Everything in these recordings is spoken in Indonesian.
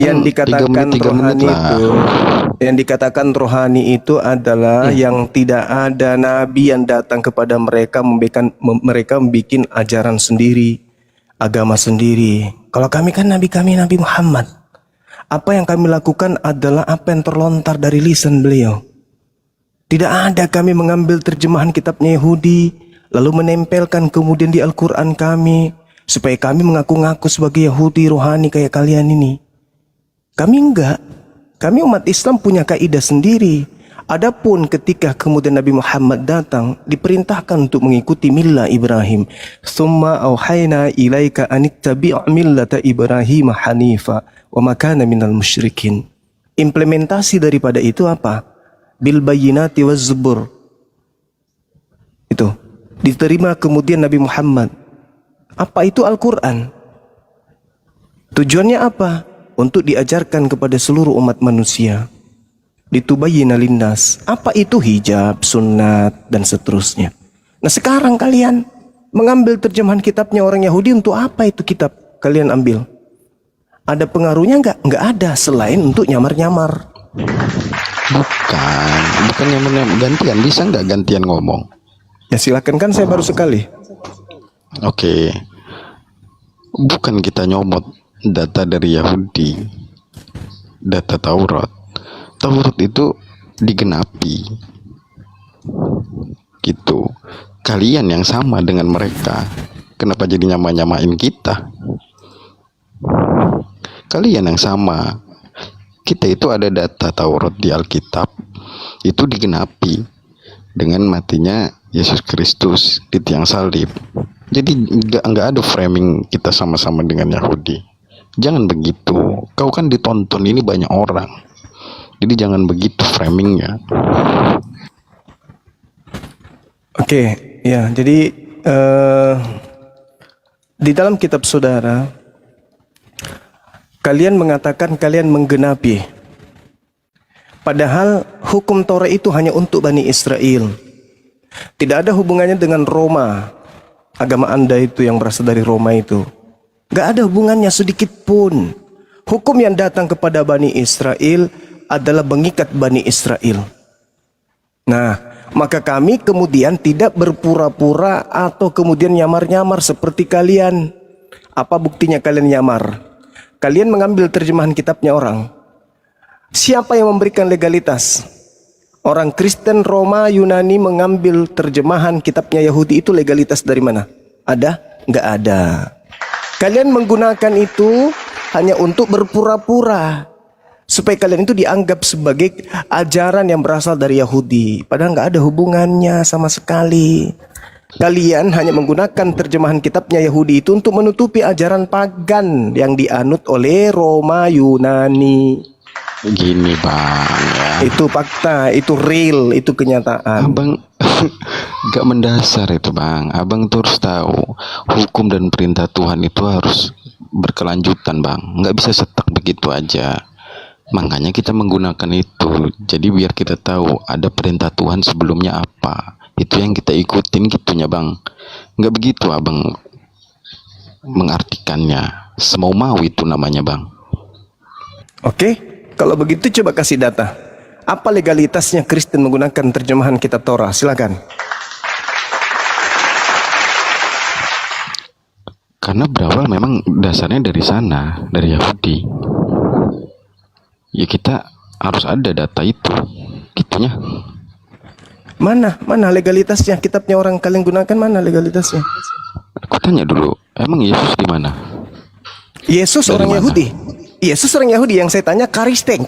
Yang Tiga dikatakan menit rohani lah. itu, yang dikatakan rohani itu adalah yang tidak ada nabi yang datang kepada mereka mereka membuat ajaran sendiri, agama sendiri. Kalau kami kan nabi Nabi Muhammad. Apa yang kami lakukan adalah apa yang terlontar dari lisan beliau. Tidak ada kami mengambil terjemahan kitabnya Yahudi lalu menempelkan kemudian di Al-Quran kami supaya kami mengaku-ngaku sebagai Yahudi rohani kayak kalian ini. Kami enggak. Kami umat Islam punya kaidah sendiri. Adapun ketika kemudian Nabi Muhammad datang, diperintahkan untuk mengikuti millah Ibrahim. Tsumma auhayna ilaika anittabi' millata Ibrahim hanifa wa ma kana minal musyrikin. Implementasi daripada itu apa? Bil bayyinati waz zubur. Itu diterima kemudian Nabi Muhammad. Apa itu Al-Quran? Tujuannya apa? Untuk diajarkan kepada seluruh umat manusia. Ditubayyina linnas. Apa itu hijab, sunat, dan seterusnya. Nah sekarang kalian mengambil terjemahan kitabnya orang Yahudi, untuk apa itu kitab kalian ambil? Ada pengaruhnya enggak? Enggak ada, selain untuk nyamar-nyamar. Bukan nyamar-nyamar. Gantian, bisa nggak gantian ngomong? Ya silakan, kan saya baru sekali. Oke. Bukan kita nyomot data dari Yahudi, data Taurat. Taurat itu digenapi gitu. Kalian yang sama dengan mereka, kenapa jadi nyamain kita? Kalian yang sama. Kita itu ada data Taurat di Alkitab, itu digenapi dengan matinya Yesus Kristus di tiang salib. Jadi nggak ada framing kita sama-sama dengan Yahudi. Jangan begitu. Kau kan ditonton ini banyak orang. Jadi jangan begitu framingnya. Oke, ya. Jadi di dalam kitab saudara, kalian mengatakan kalian menggenapi. Padahal hukum Taurat itu hanya untuk Bani Israel. Tidak ada hubungannya dengan Roma. Agama Anda itu yang berasal dari Roma itu. Gak ada hubungannya sedikit pun. Hukum yang datang kepada Bani Israel adalah mengikat Bani Israel. Nah, maka kami kemudian tidak berpura-pura atau kemudian nyamar-nyamar seperti kalian. Apa buktinya kalian nyamar? Kalian mengambil terjemahan kitabnya orang. Siapa yang memberikan legalitas? Orang Kristen, Roma, Yunani mengambil terjemahan kitabnya Yahudi, itu legalitas dari mana? Ada? Nggak ada. Kalian menggunakan itu hanya untuk berpura-pura supaya kalian itu dianggap sebagai ajaran yang berasal dari Yahudi, padahal nggak ada hubungannya sama sekali. Kalian hanya menggunakan terjemahan kitabnya Yahudi itu untuk menutupi ajaran pagan yang dianut oleh Roma, Yunani. Gini bang ya. Itu fakta, itu real, itu kenyataan. Abang gak mendasar itu bang. Abang tuh harus tahu hukum dan perintah Tuhan itu harus berkelanjutan bang. Nggak bisa setak begitu aja. Makanya kita menggunakan itu. Jadi biar kita tahu ada perintah Tuhan sebelumnya apa. Itu yang kita ikutin gitunya bang. Nggak begitu abang mengartikannya. Semau-mau itu namanya bang. Oke, kalau begitu coba kasih data. Apa legalitasnya Kristen menggunakan terjemahan kitab Torah? Silakan. Karena berawal memang dasarnya dari sana, dari Yahudi. Ya kita harus ada data itu, gitunya. Mana legalitasnya? Kitabnya orang kalian gunakan, mana legalitasnya? Aku tanya dulu, emang Yesus di mana? Yesus Dari orang mana? Yahudi. Yesus orang Yahudi, yang saya tanya Karisten.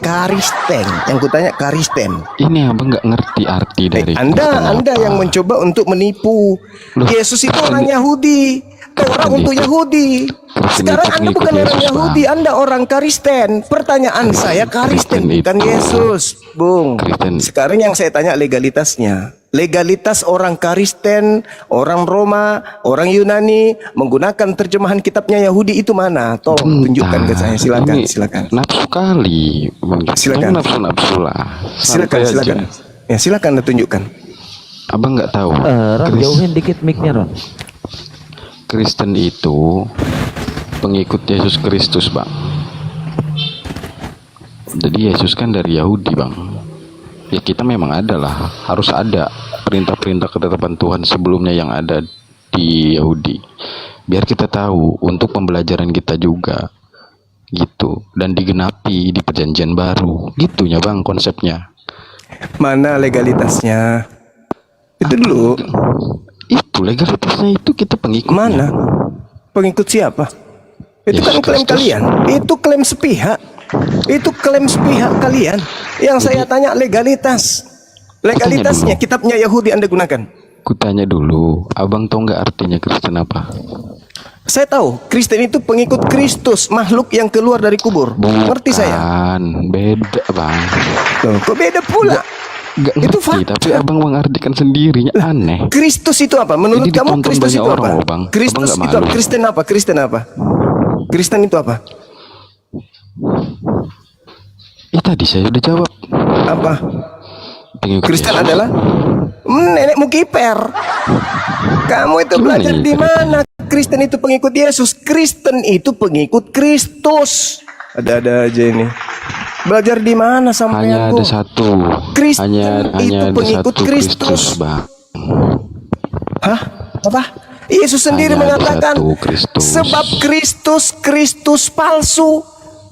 Yang kutanya Karisten. Ini abang nggak ngerti arti dari Anda apa. yang mencoba untuk menipu. Loh, Yesus itu Kristen orang Yahudi. Orang untuk Yahudi. Sekarang itu Anda bukan pengikut orang Yesus, Yahudi, Bang. Anda orang Kristen. Pertanyaan saya Kristen, Kristen bukan itu. Yesus, Bung. Kristen. Sekarang yang saya tanya legalitasnya. Legalitas orang Kristen, orang Roma, orang Yunani menggunakan terjemahan kitabnya Yahudi itu mana? Tolong tunjukkan ke saya, silakan, Ini silakan. Nafsu kali, Bang. Silakan. Nafsu lah. Silakan, Santai silakan. aja. Ya, silakan Anda tunjukkan. Abang nggak tahu. Ron, jauhin dikit mic-nya, Ron. Kristen itu pengikut Yesus Kristus, bang. Jadi Yesus kan dari Yahudi, Bang. Ya kita memang harus ada perintah-perintah ketetapan Tuhan sebelumnya yang ada di Yahudi. Biar kita tahu untuk pembelajaran kita juga. Gitu. Dan digenapi di perjanjian baru. Gitunya, Bang, konsepnya. Mana legalitasnya? Itu dulu. Itu legalitasnya, itu kita pengikutnya. Mana? Pengikut siapa? Itu Yesus kan klaim Kristus. kalian. Itu klaim sepihak. Itu klaim sepihak kalian. Yang saya tanya legalitas. Legalitasnya dulu. kitabnya Yahudi Anda gunakan. Kutanya dulu, Abang tahu nggak artinya Kristen apa? Saya tahu, Kristen itu pengikut Kristus, makhluk yang keluar dari kubur. Ngerti saya? Beda, Bang. Loh, kok beda pula? Gak Itu ngerti, fakta. tapi Abang mengartikan sendirinya aneh. Kristus itu apa? Menurut Jadi kamu ditonton Kristus banyak itu orang apa? loh, Bang. Kristus Abang nggak itu apa? malu? Kristen apa? Kristen apa? Kristen itu apa? Tadi saya udah jawab. Apa? Pengikut Kristen Yesus. adalah nenekmu kiper. Kamu itu Gimana belajar ini di mana? Kristen itu pengikut Yesus. Kristen itu pengikut Kristus. Ada-ada aja ini. Belajar di mana sampai Hanya aku? ada satu. Kristen hanya itu ada pengikut satu Kristus. Bang. Hah? Apa? Yesus sendiri Hanya ada mengatakan, satu Kristus. sebab Kristus palsu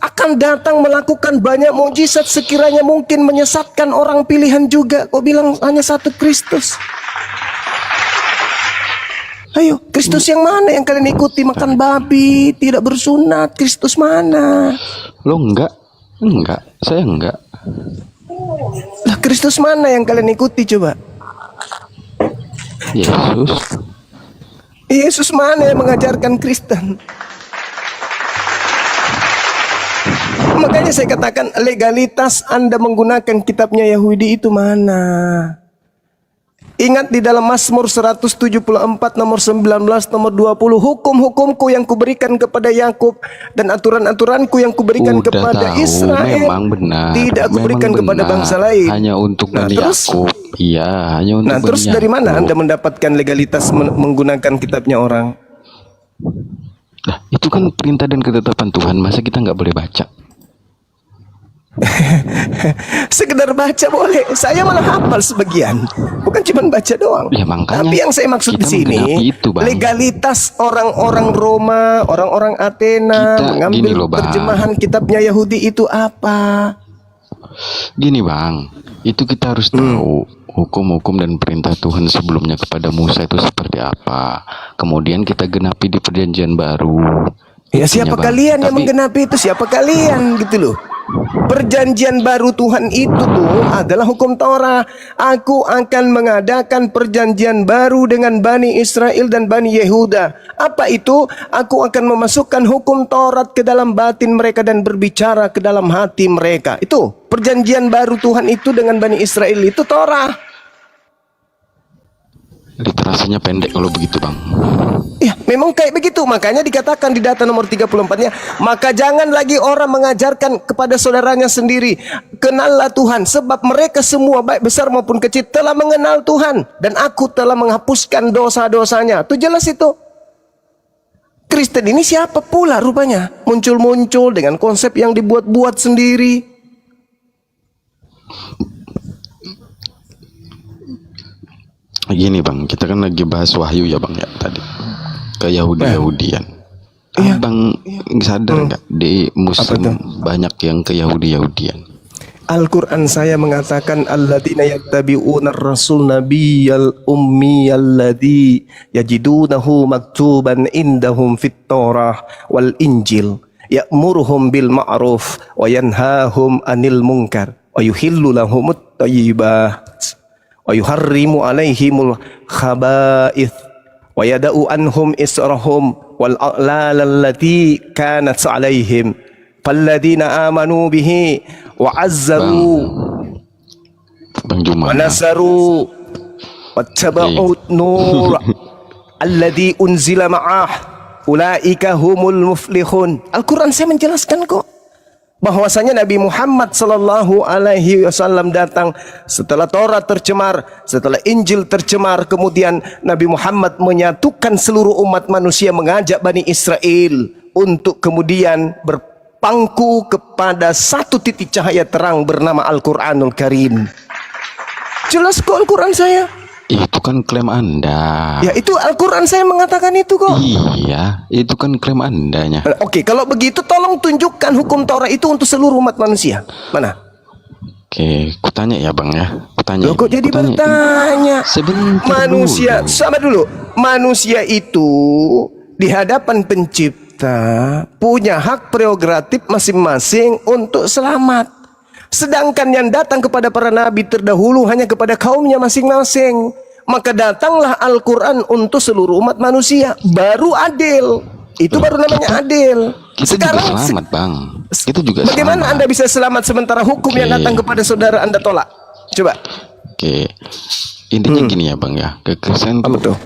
akan datang melakukan banyak mukjizat sekiranya mungkin menyesatkan orang pilihan juga. Kau bilang hanya satu Kristus. Ayo, Kristus yang mana yang kalian ikuti? Makan babi, tidak bersunat. Kristus mana? Lo enggak? Enggak, saya enggak. Lah, Kristus mana yang kalian ikuti coba? Yesus. Yesus mana yang mengajarkan Kristen? Makanya saya katakan legalitas Anda menggunakan kitabnya Yahudi itu mana? Ingat di dalam Mazmur 174 nomor 19 nomor 20, hukum-hukumku yang kuberikan kepada Yakub dan aturan-aturanku yang kuberikan Udah kepada tahu, Israel memang benar. tidak kuberikan Memang kepada benar. bangsa lain. Hanya untuk Nah, Bani terus? Yakub. Iya, hanya untuk Nah, Bani terus dari mana Yakub. Anda mendapatkan legalitas menggunakan kitabnya orang? Nah, itu kan perintah dan ketetapan Tuhan. Masa kita nggak boleh baca? Sekedar baca boleh. Saya malah hafal sebagian. Bukan cuma baca doang. Ya, makanya Tapi yang saya maksud di kita sini menggenapi itu, Bang. legalitas orang-orang Roma, orang-orang Athena Kita mengambil gini loh, Bang. terjemahan kitabnya Yahudi itu apa? Gini, Bang, itu kita harus tahu hukum-hukum dan perintah Tuhan sebelumnya kepada Musa itu seperti apa. Kemudian kita genapi di perjanjian baru. Ya, Itunya, siapa Bang. kalian yang Tapi menggenapi itu? Siapa kalian gitu loh. Perjanjian baru Tuhan itu tuh adalah hukum Torah. Aku akan mengadakan perjanjian baru dengan Bani Israel dan Bani Yehuda. Apa itu? Aku akan memasukkan hukum Taurat ke dalam batin mereka dan berbicara ke dalam hati mereka. Itu perjanjian baru Tuhan itu dengan Bani Israel itu Torah. literasinya pendek kalau begitu, Bang. Ya, memang kayak begitu. Makanya dikatakan di data nomor 34-nya, maka jangan lagi orang mengajarkan kepada saudaranya sendiri, kenallah Tuhan, sebab mereka semua baik besar maupun kecil telah mengenal Tuhan, dan aku telah menghapuskan dosa-dosanya. Itu jelas itu. Kristen ini siapa pula rupanya? Muncul-muncul dengan konsep yang dibuat-buat sendiri. Gini, Bang, kita kan lagi bahas wahyu ya, Bang, ya tadi ke Yahudi-Yahudian. Iya. Abang sadar nggak di Muslim banyak yang ke Yahudi-Yahudian? Al-Quran saya mengatakan alladzina yattabi'una ar-rasul nabiyyal ummi alladzi yajidunahu maktuban indahum fit Torah wal Injil ya'muruhum bil ma'ruf wa yanhahum 'anil munkar wa yuhillu lahumut thayyibat wa yuharrimu 'alaihimul khaba'ith wa yada'u anhum israhum wal a'lal allati kanat 'alaihim falladzina amanu bihi wa azzaru Bang Juma. wa nasaru wattaba'u nur alladzi unzila ma'ah ulaika humul muflihun. Al-Quran saya menjelaskan kok bahwasanya Nabi Muhammad sallallahu alaihi wasallam datang setelah Taurat tercemar, setelah Injil tercemar, kemudian Nabi Muhammad menyatukan seluruh umat manusia, mengajak Bani Israel untuk kemudian pangku kepada satu titik cahaya terang bernama Al-Quranul Karim. Jelas kok Al-Quran saya. Itu kan klaim Anda. Ya itu Al-Quran saya mengatakan itu kok. Iya, itu kan klaim Andanya. Oke, kalau begitu tolong tunjukkan hukum Taurat itu untuk seluruh umat manusia. Mana? Oke, kutanya ya Bang ya. Kutanya. Loh, kok jadi Kutanya. bertanya? Sebentar Manusia, dulu. sama dulu. Manusia itu di hadapan pencipta punya hak prerogatif masing-masing untuk selamat. Sedangkan yang datang kepada para nabi terdahulu hanya kepada kaumnya masing-masing. Maka datanglah Al-Quran untuk seluruh umat manusia. Baru adil. Itu baru namanya adil. Kita juga selamat Bang. Kita juga bagaimana selamat. Anda bisa selamat sementara hukum yang datang kepada saudara Anda tolak? Coba. Oke. Intinya gini ya Bang ya. Kekristenan Apa tuh tuh?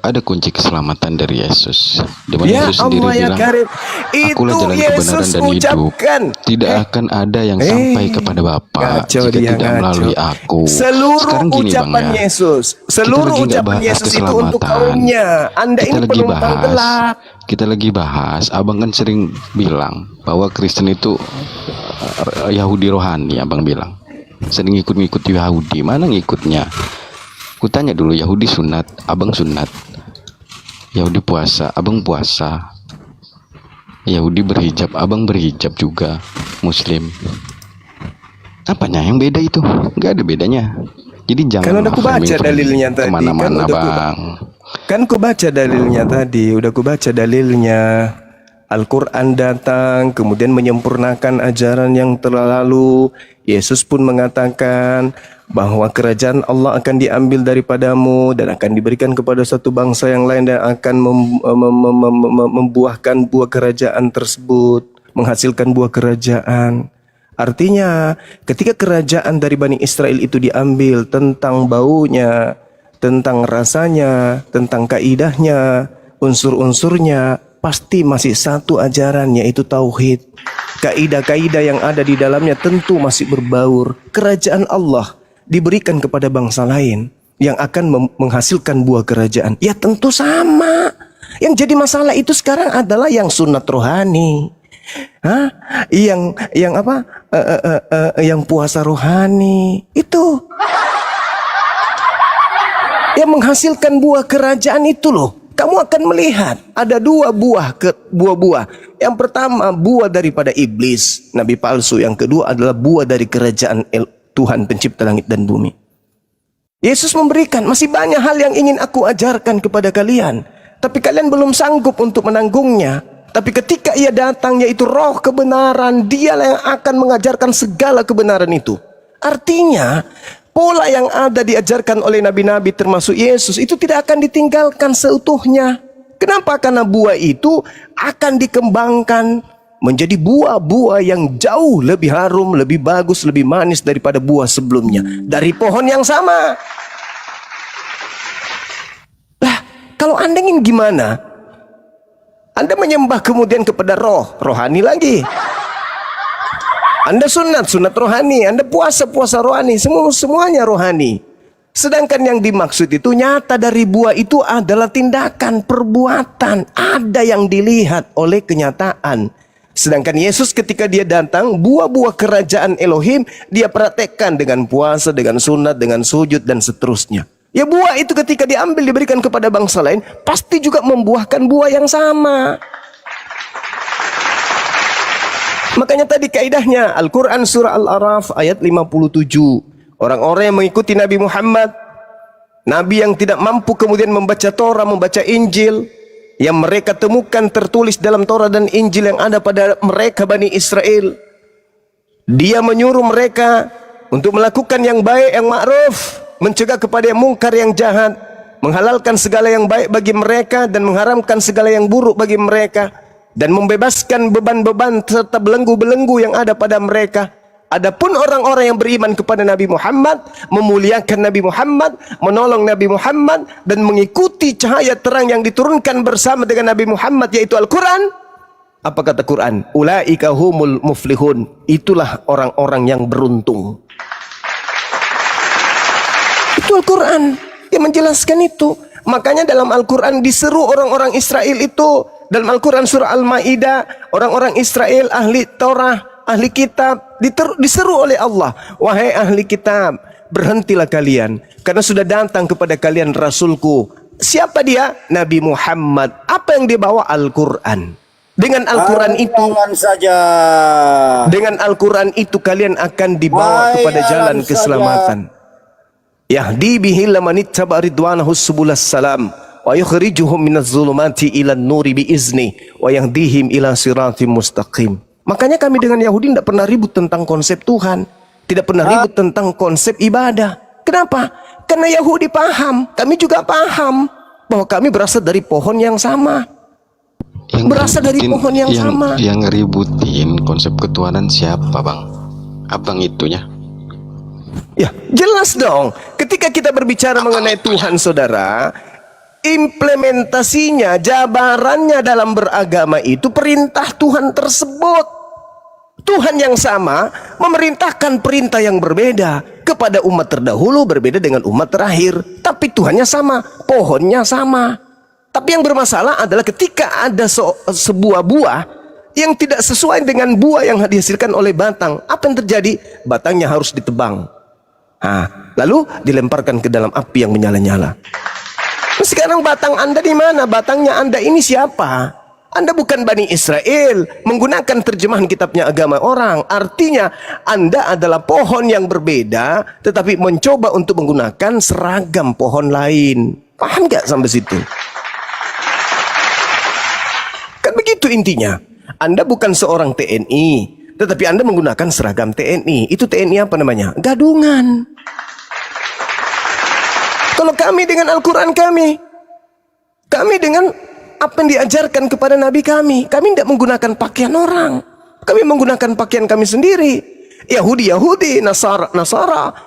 ada kunci keselamatan dari Yesus. Di mana Ya Yesus sendiri Allah ya bilang, Karim. Akulah Itu jalan Yesus kebenaran dan ucapkan. hidup. Tidak akan ada yang sampai kepada Bapa Kacau jika dia, tidak kacau. melalui aku. Seluruh Sekarang gini ucapan Bang ya. Yesus, seluruh lagi nggak ucapan bahas Yesus itu untuk keselamatan. kaumnya. Anda Kita ini lagi penumpang gelap. Kita lagi bahas. Abang kan sering bilang bahwa Kristen itu Yahudi rohani. Abang bilang sering ngikut-ngikut Yahudi. Mana ngikutnya? Kutanya dulu, Yahudi sunat, abang sunat. Yahudi puasa, abang puasa. Yahudi berhijab, abang berhijab juga. Muslim. Apanya yang beda itu? Gak ada bedanya. Jadi jangan Kan udah aku baca dalilnya tadi. kemana-mana Bang. Kan ku baca dalilnya tadi. Udah ku baca dalilnya. Al-Quran datang, kemudian menyempurnakan ajaran yang terlalu. Yesus pun mengatakan bahwa kerajaan Allah akan diambil daripadamu dan akan diberikan kepada satu bangsa yang lain dan akan membuahkan buah kerajaan tersebut, menghasilkan buah kerajaan. Artinya ketika kerajaan dari Bani Israel itu diambil, tentang baunya, tentang rasanya, tentang kaidahnya, unsur-unsurnya, pasti masih satu ajaran, yaitu tauhid. Kaidah-kaidah yang ada di dalamnya tentu masih berbaur. Kerajaan Allah diberikan kepada bangsa lain yang akan menghasilkan buah kerajaan. Ya tentu sama. Yang jadi masalah itu sekarang adalah yang sunat rohani. Hah? Yang apa? Yang puasa rohani. Itu. Yang menghasilkan buah kerajaan itu loh. Kamu akan melihat ada dua buah-buah. Yang pertama buah daripada iblis, nabi palsu. Yang kedua adalah buah dari kerajaan Tuhan pencipta langit dan bumi. Yesus memberikan, masih banyak hal yang ingin aku ajarkan kepada kalian, tapi kalian belum sanggup untuk menanggungnya. Tapi ketika ia datang, yaitu roh kebenaran, dialah yang akan mengajarkan segala kebenaran itu. Artinya pola yang ada diajarkan oleh nabi-nabi termasuk Yesus itu tidak akan ditinggalkan seutuhnya. Kenapa? Karena buah itu akan dikembangkan menjadi buah-buah yang jauh lebih harum, lebih bagus, lebih manis daripada buah sebelumnya. Dari pohon yang sama. Lah, kalau Anda ingin gimana? Anda menyembah kemudian kepada rohani lagi. Anda sunat rohani, Anda puasa rohani, semuanya rohani. Sedangkan yang dimaksud itu nyata dari buah itu adalah tindakan, perbuatan. Ada yang dilihat oleh kenyataan. Sedangkan Yesus ketika dia datang, buah-buah kerajaan Elohim dia praktekkan dengan puasa, dengan sunat, dengan sujud dan seterusnya. Ya buah itu ketika diambil diberikan kepada bangsa lain, pasti juga membuahkan buah yang sama. Makanya tadi kaidahnya Al-Quran surah Al-Araf ayat 57. Orang-orang yang mengikuti Nabi Muhammad, Nabi yang tidak mampu kemudian membaca Torah, membaca Injil, yang mereka temukan tertulis dalam Torah dan Injil yang ada pada mereka Bani Israel. Dia menyuruh mereka untuk melakukan yang baik, yang ma'ruf, mencegah kepada yang mungkar, yang jahat, menghalalkan segala yang baik bagi mereka dan mengharamkan segala yang buruk bagi mereka, dan membebaskan beban-beban serta belenggu-belenggu yang ada pada mereka. Adapun orang-orang yang beriman kepada Nabi Muhammad, memuliakan Nabi Muhammad, menolong Nabi Muhammad, dan mengikuti cahaya terang yang diturunkan bersama dengan Nabi Muhammad, yaitu Al-Quran. Apa kata Quran? Ulaika humul muflihun. Itulah orang-orang yang beruntung. Itu Al-Quran yang menjelaskan itu. Makanya dalam Al-Quran diseru orang-orang Israel itu Dalam Al-Quran surah Al-Ma'idah, orang-orang Israel, ahli Torah, ahli kitab, diseru oleh Allah, wahai ahli kitab, berhentilah kalian, karena sudah datang kepada kalian Rasulku. Siapa dia? Nabi Muhammad. Apa yang dia bawa? Al-Quran. Dengan Al-Quran itu, saja. dengan Al-Quran itu kalian akan dibawa kepada jalan keselamatan. Yahdi bihi laman ittaba ridwanahu subulas salam wa yukhrijuhum minaz zulumati ilan nuri biizni wa yahdihim ila siratim mustaqim. Makanya kami dengan Yahudi tidak pernah ribut tentang konsep Tuhan, tidak pernah ribut tentang konsep ibadah. Kenapa? Karena Yahudi paham, kami juga paham bahwa kami berasal dari pohon yang sama. Berasal dari pohon yang sama. Yang ngeributin konsep ketuhanan siapa, Bang? Abang itunya. Ya, jelas dong. Ketika kita berbicara mengenai Tuhan, saudara, implementasinya, jabarannya dalam beragama itu perintah Tuhan tersebut. Tuhan yang sama memerintahkan perintah yang berbeda kepada umat terdahulu, berbeda dengan umat terakhir. Tapi Tuhannya sama, pohonnya sama. Tapi yang bermasalah adalah ketika ada sebuah buah yang tidak sesuai dengan buah yang dihasilkan oleh batang. Apa yang terjadi? Batangnya harus ditebang. Lalu dilemparkan ke dalam api yang menyala-nyala. Sekarang batang Anda di mana? Batangnya Anda ini siapa? Anda bukan Bani Israel, menggunakan terjemahan kitabnya agama orang. Artinya Anda adalah pohon yang berbeda, tetapi mencoba untuk menggunakan seragam pohon lain. Paham gak sampai situ? Kan begitu intinya. Anda bukan seorang TNI, tetapi Anda menggunakan seragam TNI. Itu TNI apa namanya? Gadungan. Kalau kami dengan Al-Quran kami dengan apa yang diajarkan kepada Nabi kami tidak menggunakan pakaian orang. Kami menggunakan pakaian kami sendiri. Yahudi, Nasara,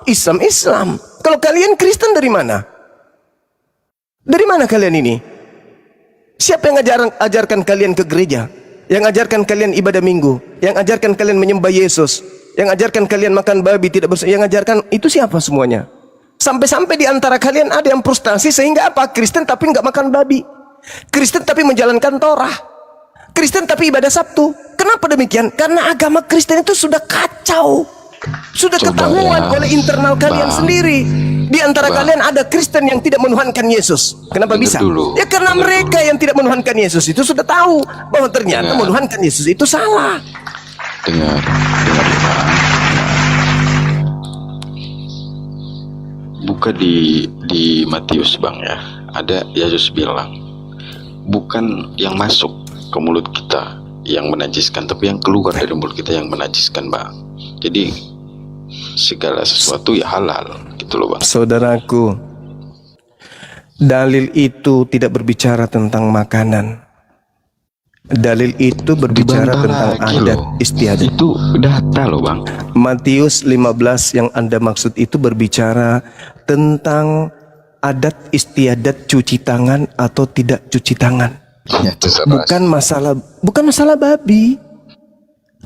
Islam. Kalau kalian Kristen dari mana? Dari mana kalian ini? Siapa yang ajarkan kalian ke gereja? Yang ajarkan kalian ibadah minggu? Yang ajarkan kalian menyembah Yesus? Yang ajarkan kalian makan babi, tidak bersalah? Yang ajarkan itu siapa semuanya? Sampai-sampai di antara kalian ada yang frustasi sehingga apa? Kristen tapi nggak makan babi. Kristen tapi menjalankan Torah. Kristen tapi ibadah Sabtu. Kenapa demikian? Karena agama Kristen itu sudah kacau. Sudah ketahuan oleh internal kalian sendiri. Di antara kalian ada Kristen yang tidak menuhankan Yesus. Kenapa bisa? Ya karena mereka yang tidak menuhankan Yesus itu sudah tahu bahwa ternyata menuhankan Yesus itu salah. Dengar Bang. Buka di Matius, Bang, ya. Ada Yesus bilang, bukan yang masuk ke mulut kita yang menajiskan, tapi yang keluar dari mulut kita yang menajiskan, Bang. Jadi segala sesuatu ya halal, gitu loh, Bang. Saudaraku, dalil itu tidak berbicara tentang makanan. Dalil itu berbicara tentang adat istiadat. Itu data loh, Bang. Matius 15 yang Anda maksud itu berbicara tentang adat istiadat cuci tangan atau tidak cuci tangan. Ya, bukan masalah babi.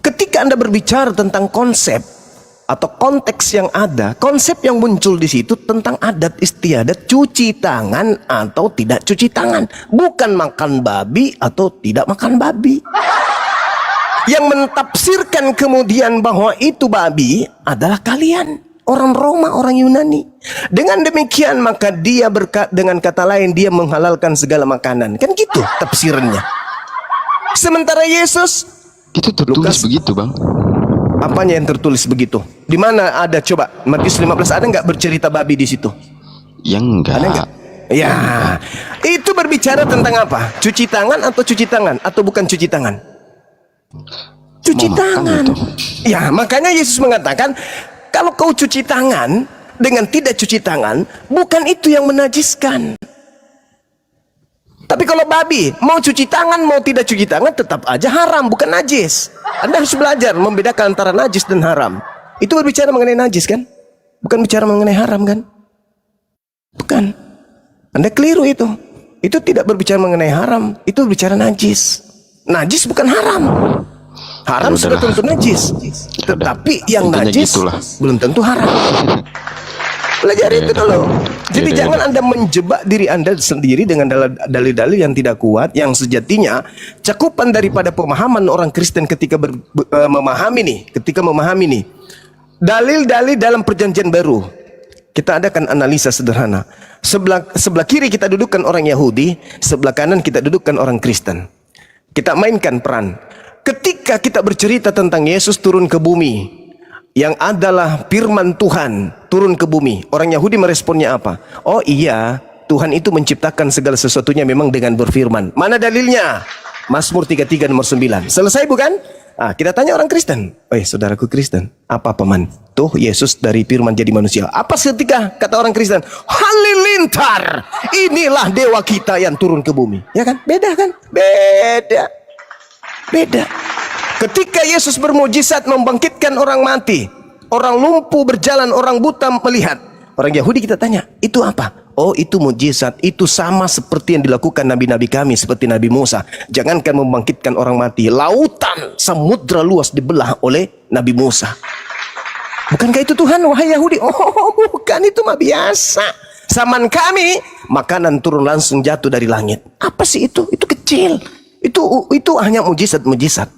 Ketika Anda berbicara tentang konsep atau konteks yang ada, konsep yang muncul di situ tentang adat istiadat cuci tangan atau tidak cuci tangan, bukan makan babi atau tidak makan babi. Yang mentafsirkan kemudian bahwa itu babi adalah kalian, orang Roma, orang Yunani. Dengan demikian maka dia dengan kata lain dia menghalalkan segala makanan. Kan gitu tafsirannya. Sementara Yesus itu tertulis begitu, Bang. Apanya yang tertulis begitu? Di mana ada coba? Matius 15 ada nggak bercerita babi di situ? Yang enggak. Ada nggak? Ya, itu berbicara tentang apa? Cuci tangan atau cuci tangan atau bukan cuci tangan? Cuci tangan. Ya, makanya Yesus mengatakan kalau kau cuci tangan dengan tidak cuci tangan, bukan itu yang menajiskan. Tapi kalau babi mau cuci tangan mau tidak cuci tangan tetap aja haram, bukan najis. Anda harus belajar membedakan antara najis dan haram. Itu berbicara mengenai najis kan? Bukan bicara mengenai haram kan? Bukan. Anda keliru itu. Itu tidak berbicara mengenai haram, itu berbicara najis. Najis bukan haram. Haram sudah tentu najis. Tetapi yang najis belum tentu haram. Pelajari itu dulu. Jadi Yaudah, jangan Anda menjebak diri Anda sendiri dengan dalil-dalil yang tidak kuat, yang sejatinya cakupan daripada pemahaman orang Kristen ketika memahami nih dalil-dalil dalam perjanjian baru. Kita adakan analisa sederhana. Sebelah kiri kita dudukkan orang Yahudi, sebelah kanan kita dudukkan orang Kristen. Kita mainkan peran. Ketika kita bercerita tentang Yesus turun ke bumi, yang adalah firman Tuhan turun ke bumi, orang Yahudi meresponnya apa? Oh iya, Tuhan itu menciptakan segala sesuatunya memang dengan berfirman. Mana dalilnya? Mazmur 33 nomor 9. Selesai bukan? Kita tanya orang Kristen. Saudaraku Kristen, apa paman? Tuh Yesus dari firman jadi manusia. Apa seketika kata orang Kristen? Halilintar, inilah dewa kita yang turun ke bumi. Ya kan? Beda kan? Beda. Ketika Yesus bermujizat membangkitkan orang mati, orang lumpuh berjalan, orang buta melihat. Orang Yahudi kita tanya, itu apa? Oh, itu mujizat. Itu sama seperti yang dilakukan nabi-nabi kami, seperti Nabi Musa. Jangankan membangkitkan orang mati, lautan, samudra luas dibelah oleh Nabi Musa. Bukankah itu Tuhan, wahai Yahudi? Oh, bukan, itu mah biasa. Zaman kami, makanan turun langsung jatuh dari langit. Apa sih itu? Itu kecil. Itu hanya mujizat-mujizat.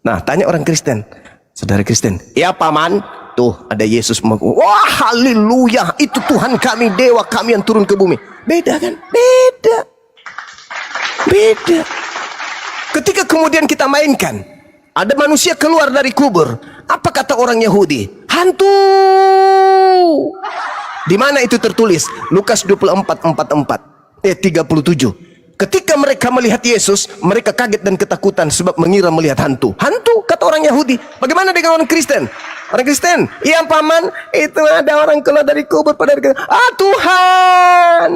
Nah, tanya orang Kristen, saudara Kristen, ya paman, tuh ada Yesus mengaku, wah haleluya, itu Tuhan kami, dewa kami yang turun ke bumi. Beda kan? Beda. Ketika kemudian kita mainkan, ada manusia keluar dari kubur, apa kata orang Yahudi? Hantu. Di mana itu tertulis? Lukas 24:37. Ketika mereka melihat Yesus, mereka kaget dan ketakutan sebab mengira melihat hantu. Hantu, kata orang Yahudi. Bagaimana dengan orang Kristen? Orang Kristen, iya paman, itu ada orang keluar dari kubur pada Tuhan.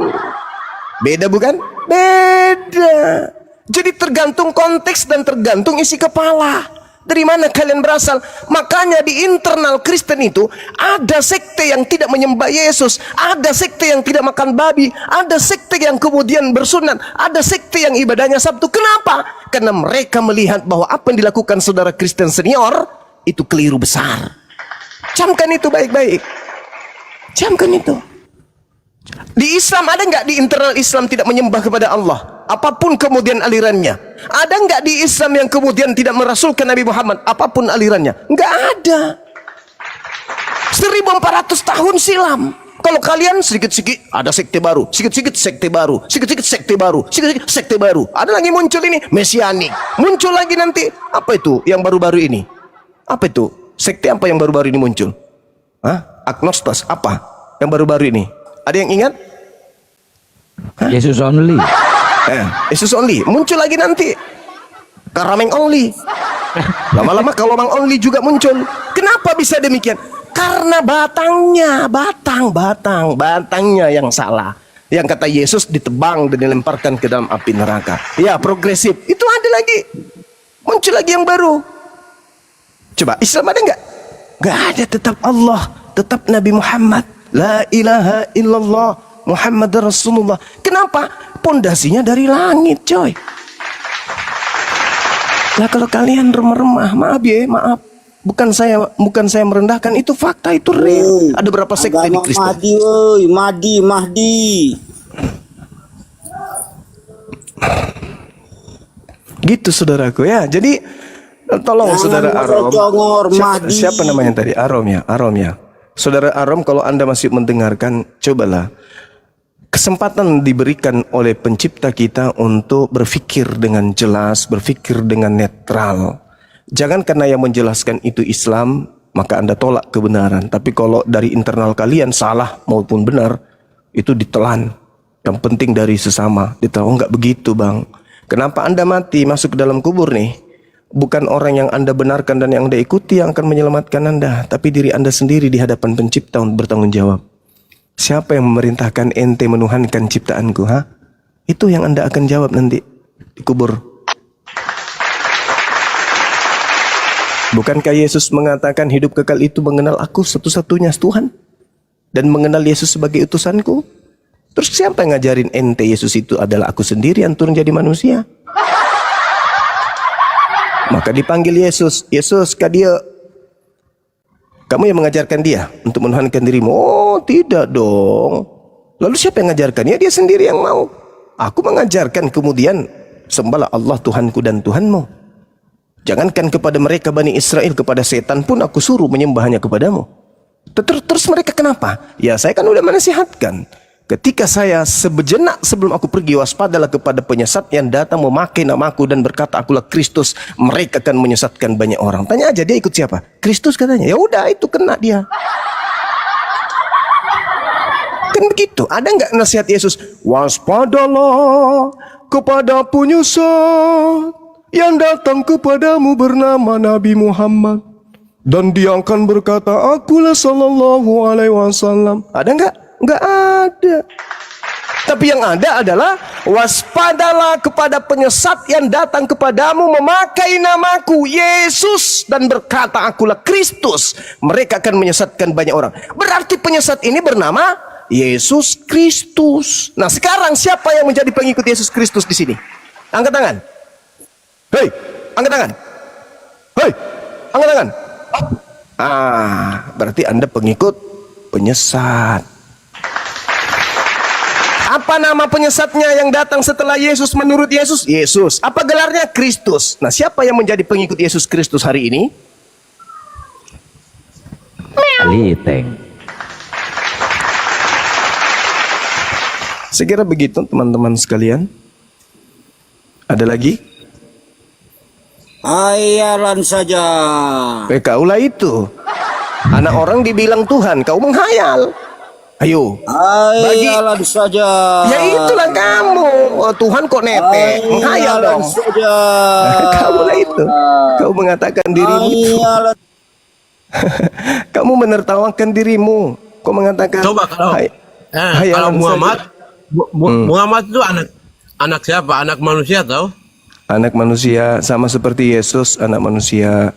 Beda bukan? Beda. Jadi tergantung konteks dan tergantung isi kepala. Dari mana kalian berasal? Makanya di internal Kristen itu ada sekte yang tidak menyembah Yesus, ada sekte yang tidak makan babi, ada sekte yang kemudian bersunat, ada sekte yang ibadahnya Sabtu. Kenapa? Karena mereka melihat bahwa apa yang dilakukan saudara Kristen senior itu keliru besar. Camkan itu baik-baik. Camkan itu. Di Islam ada nggak di internal Islam tidak menyembah kepada Allah? Apapun kemudian alirannya. Ada nggak di Islam yang kemudian tidak merasulkan Nabi Muhammad? Apapun alirannya. Nggak ada. 1400 tahun silam. Kalau kalian sedikit-sedikit ada sekte baru, sedikit-sedikit sekte baru, sedikit-sedikit sekte baru, sedikit-sedikit sekte baru. Ada lagi muncul ini mesianik. Muncul lagi nanti apa itu yang baru-baru ini? Apa itu? Sekte apa yang baru-baru ini muncul? Agnostas apa? Yang baru-baru ini? Ada yang ingat? Yesus only. Yesus only. Muncul lagi nanti. Karameng only. Lama-lama kalau mang only juga muncul. Kenapa bisa demikian? Karena batangnya yang salah. Yang kata Yesus ditebang dan dilemparkan ke dalam api neraka. Ya, progresif. Itu ada lagi. Muncul lagi yang baru. Coba, Islam ada nggak? Nggak ada, tetap Allah, tetap Nabi Muhammad. La ilaha illallah Muhammad Rasulullah. Kenapa? Pondasinya dari langit, coy. Nah, kalau kalian remah-remah, maaf. Bukan saya merendahkan, itu fakta, itu real. Ada berapa sekte di Kristen? Mahdi. Gitu saudaraku ya. Jadi tolong saudara Arom. Siapa namanya tadi? Arom ya. Saudara Arom, kalau Anda masih mendengarkan, cobalah. Kesempatan diberikan oleh pencipta kita untuk berpikir dengan jelas, berpikir dengan netral. Jangan karena yang menjelaskan itu Islam, maka Anda tolak kebenaran. Tapi kalau dari internal kalian salah maupun benar, itu ditelan. Yang penting dari sesama. Ditelan, enggak begitu bang. Kenapa Anda mati masuk ke dalam kubur nih? Bukan orang yang Anda benarkan dan yang Anda ikuti yang akan menyelamatkan Anda, tapi diri Anda sendiri di hadapan pencipta untuk bertanggung jawab. Siapa yang memerintahkan ente menuhankan ciptaanku? Itu yang Anda akan jawab nanti di kubur. Bukankah Yesus mengatakan hidup kekal itu mengenal aku satu-satunya Tuhan dan mengenal Yesus sebagai utusanku? Terus siapa yang ngajarin ente Yesus itu adalah aku sendiri yang turun jadi manusia? Maka dipanggil Yesus. Yesus, kadia. Kamu yang mengajarkan dia untuk menuhankan dirimu? Oh, tidak dong. Lalu siapa yang mengajarkan? Ya dia sendiri yang mau. Aku mengajarkan, kemudian sembahlah Allah Tuhanku dan Tuhanmu. Jangankan kepada mereka Bani Israel, kepada setan pun aku suruh menyembahnya kepadamu. Terus mereka kenapa? Ya saya kan udah menasihatkan. Ketika saya sejenak sebelum aku pergi, waspadalah kepada penyesat yang datang memakai namaku dan berkata akulah Kristus. Mereka akan menyesatkan banyak orang. Tanya aja dia ikut siapa? Kristus katanya. Ya udah itu kena dia. Kan begitu. Ada nggak nasihat Yesus? Waspadalah kepada penyesat yang datang kepadamu bernama Nabi Muhammad. Dan dia akan berkata akulah sallallahu alaihi wasallam. Ada nggak? Nggak ada. Tapi yang ada adalah waspadalah kepada penyesat yang datang kepadamu memakai namaku Yesus dan berkata akulah Kristus. Mereka akan menyesatkan banyak orang. Berarti penyesat ini bernama Yesus Kristus. Nah sekarang siapa yang menjadi pengikut Yesus Kristus di sini? Angkat tangan. Hei, angkat tangan. Hei, angkat tangan. Berarti Anda pengikut penyesat. Apa nama penyesatnya yang datang setelah Yesus menurut Yesus? Yesus. Apa gelarnya? Kristus. Nah, siapa yang menjadi pengikut Yesus Kristus hari ini? Liteng. Sekira begitu teman-teman sekalian. Ada lagi? Hayalan saja. Kaulah itu. Anak orang dibilang Tuhan, kau menghayal. Ayo. Hayalan saja. Ya itulah kamu. Oh, Tuhan kok nete. Menghayal dong. Saja. Kamulah itu. Kau mengatakan dirimu itu. Kamu menertawakan dirimu. Kau mengatakan. Coba kalau hayalan kalau Muhammad saja. Muhammad itu anak siapa? Anak manusia tahu? Anak manusia sama seperti Yesus anak manusia.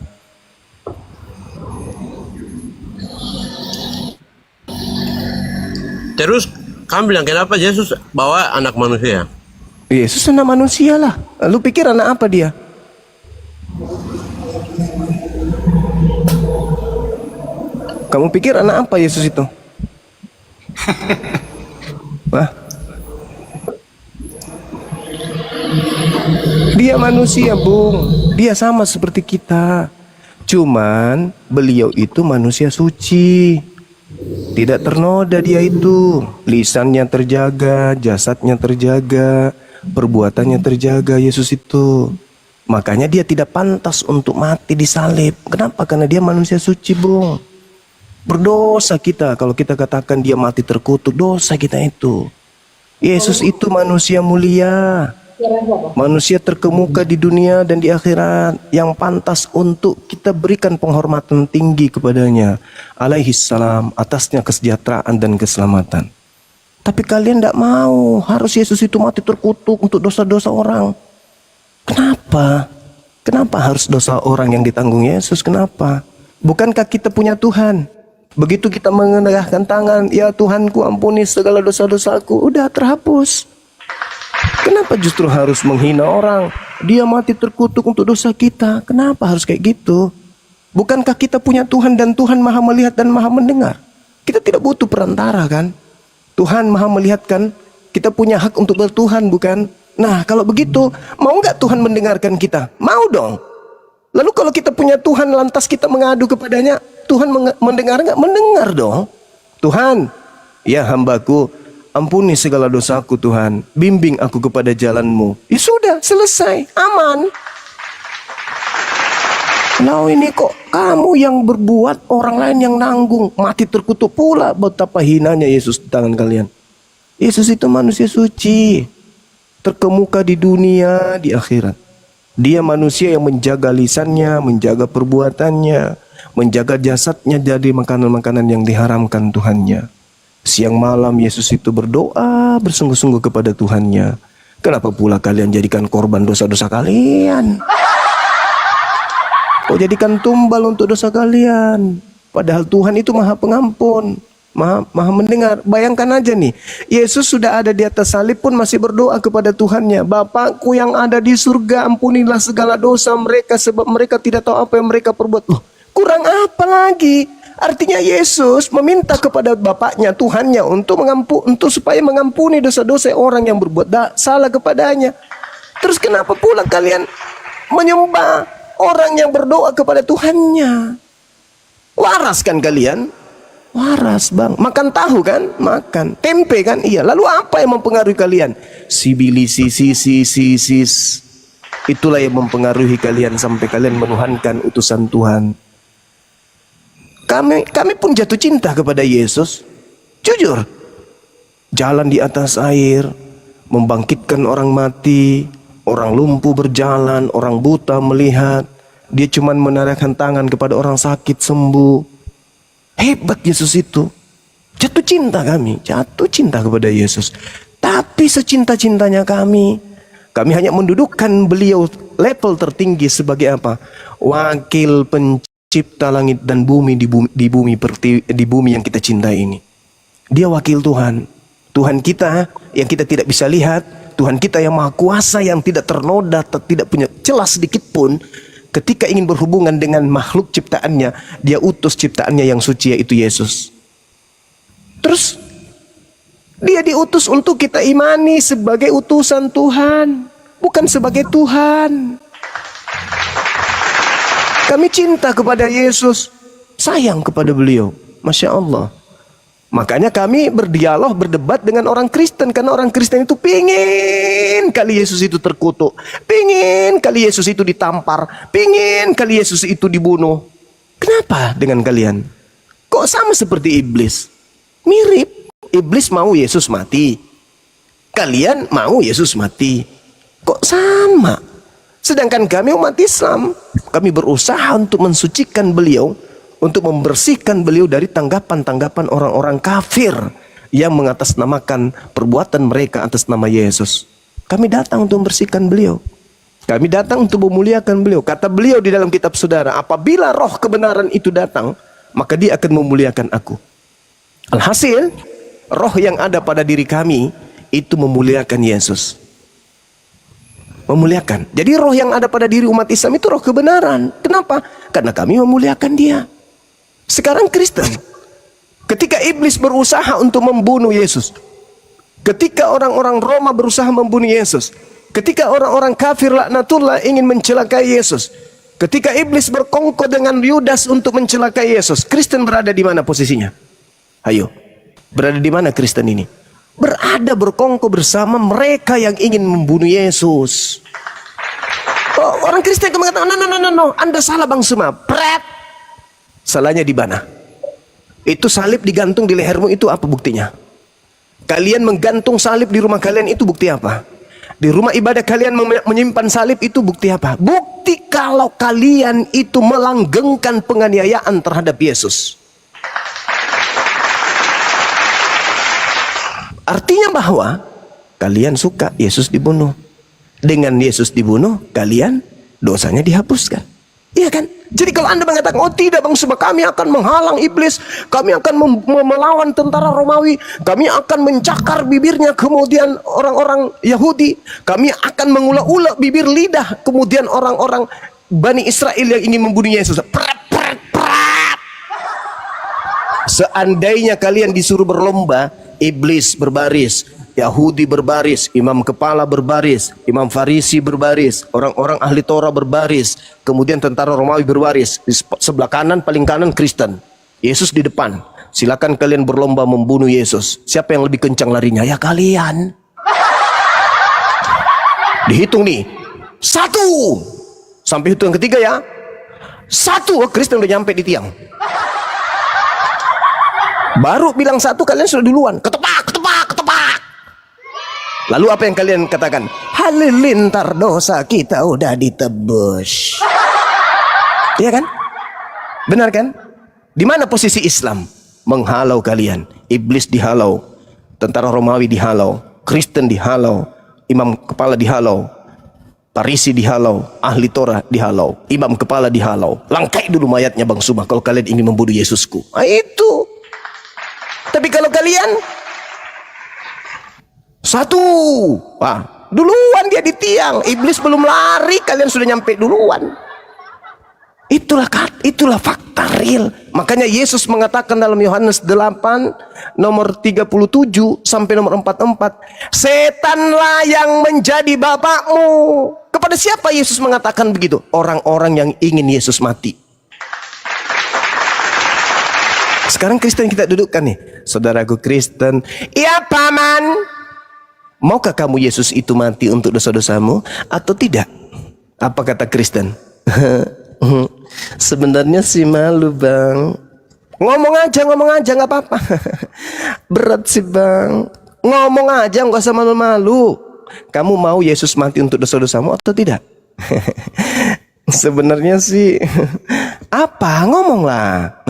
Terus kamu bilang kenapa Yesus bawa anak manusia? Yesus anak manusia lah. Lu pikir anak apa dia? Kamu pikir anak apa Yesus itu? Wah. Dia manusia, Bung. Dia sama seperti kita. Cuman beliau itu manusia suci. Tidak ternoda dia itu. Lisannya terjaga, jasadnya terjaga, perbuatannya terjaga Yesus itu. Makanya dia tidak pantas untuk mati disalib. Kenapa? Karena dia manusia suci, Bung. Berdosa kita kalau kita katakan dia mati terkutuk. Dosa kita itu. Yesus itu manusia mulia. Manusia terkemuka di dunia dan di akhirat yang pantas untuk kita berikan penghormatan tinggi kepadanya alaihi salam, atasnya kesejahteraan dan keselamatan. Tapi kalian tidak mau. Harus Yesus itu mati terkutuk untuk dosa-dosa orang. Kenapa? Kenapa harus dosa orang yang ditanggung Yesus? Kenapa? Bukankah kita punya Tuhan? Begitu kita mengendahkan tangan, ya Tuhanku ampuni segala dosa-dosaku, udah terhapus. Kenapa justru harus menghina orang? Dia mati terkutuk untuk dosa kita. Kenapa harus kayak gitu? Bukankah kita punya Tuhan dan Tuhan maha melihat dan maha mendengar? Kita tidak butuh perantara kan? Tuhan maha melihat kan? Kita punya hak untuk bertuhan bukan? Nah kalau begitu, mau nggak Tuhan mendengarkan kita? Mau dong. Lalu kalau kita punya Tuhan lantas kita mengadu kepadanya, Tuhan mendengar nggak? Mendengar dong. Tuhan, ya hambaku, ampuni segala dosaku Tuhan, bimbing aku kepada jalan-Mu. Ya sudah, selesai, aman. Nah ini kok kamu yang berbuat, orang lain yang nanggung, mati terkutuk pula. Betapa hinanya Yesus di tangan kalian. Yesus itu manusia suci, terkemuka di dunia, di akhirat. Dia manusia yang menjaga lisannya, menjaga perbuatannya, menjaga jasadnya dari makanan-makanan yang diharamkan Tuhannya. Siang malam Yesus itu berdoa bersungguh-sungguh kepada Tuhannya. Kenapa pula kalian jadikan korban dosa-dosa kalian? Kau jadikan tumbal untuk dosa kalian. Padahal Tuhan itu maha pengampun, maha mendengar. Bayangkan aja nih, Yesus sudah ada di atas salib pun masih berdoa kepada Tuhannya. Bapakku yang ada di surga, ampunilah segala dosa mereka sebab mereka tidak tahu apa yang mereka perbuat. Loh, kurang apa lagi? Artinya Yesus meminta kepada Bapaknya, Tuhannya untuk supaya mengampuni dosa-dosa orang yang berbuat salah kepadanya. Terus kenapa pula kalian menyembah orang yang berdoa kepada Tuhannya? Waras kan kalian? Waras bang. Makan tahu kan? Makan. Tempe kan? Iya. Lalu apa yang mempengaruhi kalian? Sibilisisis. Itulah yang mempengaruhi kalian sampai kalian menuhankan utusan Tuhan. Kami pun jatuh cinta kepada Yesus. Jujur. Jalan di atas air, membangkitkan orang mati, orang lumpuh berjalan, orang buta melihat. Dia cuma menarikkan tangan kepada orang sakit sembuh. Hebat Yesus itu. Jatuh cinta kami, jatuh cinta kepada Yesus. Tapi secinta-cintanya kami hanya mendudukkan beliau level tertinggi sebagai apa? Wakil pencipta langit dan bumi di bumi yang kita cintai ini. Dia wakil Tuhan. Tuhan kita yang kita tidak bisa lihat, Tuhan kita yang maha kuasa, yang tidak ternoda, tidak punya celah sedikit pun. Ketika ingin berhubungan dengan makhluk ciptaannya, dia utus ciptaannya yang suci, yaitu Yesus. Terus dia diutus untuk kita imani sebagai utusan Tuhan, bukan sebagai Tuhan. Kami cinta kepada Yesus, sayang kepada beliau. Masya Allah. Makanya kami berdialog, berdebat dengan orang Kristen. Karena orang Kristen itu pingin kali Yesus itu terkutuk, pingin kali Yesus itu ditampar, pingin kali Yesus itu dibunuh. Kenapa dengan kalian? Kok sama seperti iblis? Mirip. Iblis mau Yesus mati, kalian mau Yesus mati. Kok sama? Sedangkan kami umat Islam, kami berusaha untuk mensucikan beliau, untuk membersihkan beliau dari tanggapan-tanggapan orang-orang kafir yang mengatasnamakan perbuatan mereka atas nama Yesus. Kami datang untuk membersihkan beliau. Kami datang untuk memuliakan beliau. Kata beliau di dalam kitab saudara, apabila roh kebenaran itu datang, maka dia akan memuliakan aku. Alhasil, roh yang ada pada diri kami itu memuliakan Yesus. Memuliakan. Jadi roh yang ada pada diri umat Islam itu roh kebenaran. Kenapa? Karena kami memuliakan dia. Sekarang Kristen, ketika iblis berusaha untuk membunuh Yesus, ketika orang-orang Roma berusaha membunuh Yesus, ketika orang-orang kafir laknatullah ingin mencelakai Yesus, ketika iblis berkongkol dengan Yudas untuk mencelakai Yesus, Kristen berada di mana posisinya? Ayo. Berada di mana Kristen ini? Berada berkongkol bersama mereka yang ingin membunuh Yesus. Oh, orang Kristen mengatakan, no, Anda salah Bang Suma. Pret. Salahnya di mana? Itu salib digantung di lehermu, itu apa buktinya? Kalian menggantung salib di rumah kalian, itu bukti apa? Di rumah ibadah kalian menyimpan salib, itu bukti apa? Bukti kalau kalian itu melanggengkan penganiayaan terhadap Yesus. Artinya bahwa kalian suka Yesus dibunuh. Dengan Yesus dibunuh, kalian dosanya dihapuskan. Iya kan? Jadi kalau Anda mengatakan, oh tidak Bang Suma, kami akan menghalang iblis, kami akan melawan tentara Romawi, kami akan mencakar bibirnya kemudian orang-orang Yahudi, kami akan mengulek-ulek bibir lidah kemudian orang-orang Bani Israel yang ingin membunuh Yesus. Seandainya kalian disuruh berlomba, iblis berbaris, Yahudi berbaris, imam kepala berbaris, imam Farisi berbaris, orang-orang ahli Torah berbaris, kemudian tentara Romawi berbaris, di sebelah kanan, paling kanan Kristen, Yesus di depan. Silakan kalian berlomba membunuh Yesus. Siapa yang lebih kencang larinya? Ya kalian. Dihitung nih, 1 sampai hitung yang ketiga ya. 1, oh, Kristen udah nyampe di tiang. Baru bilang 1, kalian sudah duluan. Ketepak. Lalu apa yang kalian katakan? Halilintar dosa kita udah ditebus. Iya kan? Benar kan? Di mana posisi Islam? Menghalau kalian. Iblis dihalau, tentara Romawi dihalau, Kristen dihalau, imam kepala dihalau, Farisi dihalau, ahli Torah dihalau, imam kepala dihalau. Langkai dulu mayatnya Bang Suma kalau kalian ingin membunuh Yesusku. Nah, itu. Tapi kalau kalian 1, wah, duluan dia di tiang. Iblis belum lari, kalian sudah nyampe duluan. Itulah fakta real. Makanya Yesus mengatakan dalam Yohanes 8 nomor 37 sampai nomor 44, setanlah yang menjadi bapakmu. Kepada siapa Yesus mengatakan begitu? Orang-orang yang ingin Yesus mati. Sekarang Kristen kita dudukkan nih, saudaraku Kristen. Ya paman, maukah kamu Yesus itu mati untuk dosa-dosamu atau tidak? Apa kata Kristen? Sebenarnya sih malu bang. Ngomong aja nggak apa-apa. Berat sih bang. Ngomong aja nggak usah malu-malu. Kamu mau Yesus mati untuk dosa-dosamu atau tidak? Sebenarnya sih apa? Ngomonglah.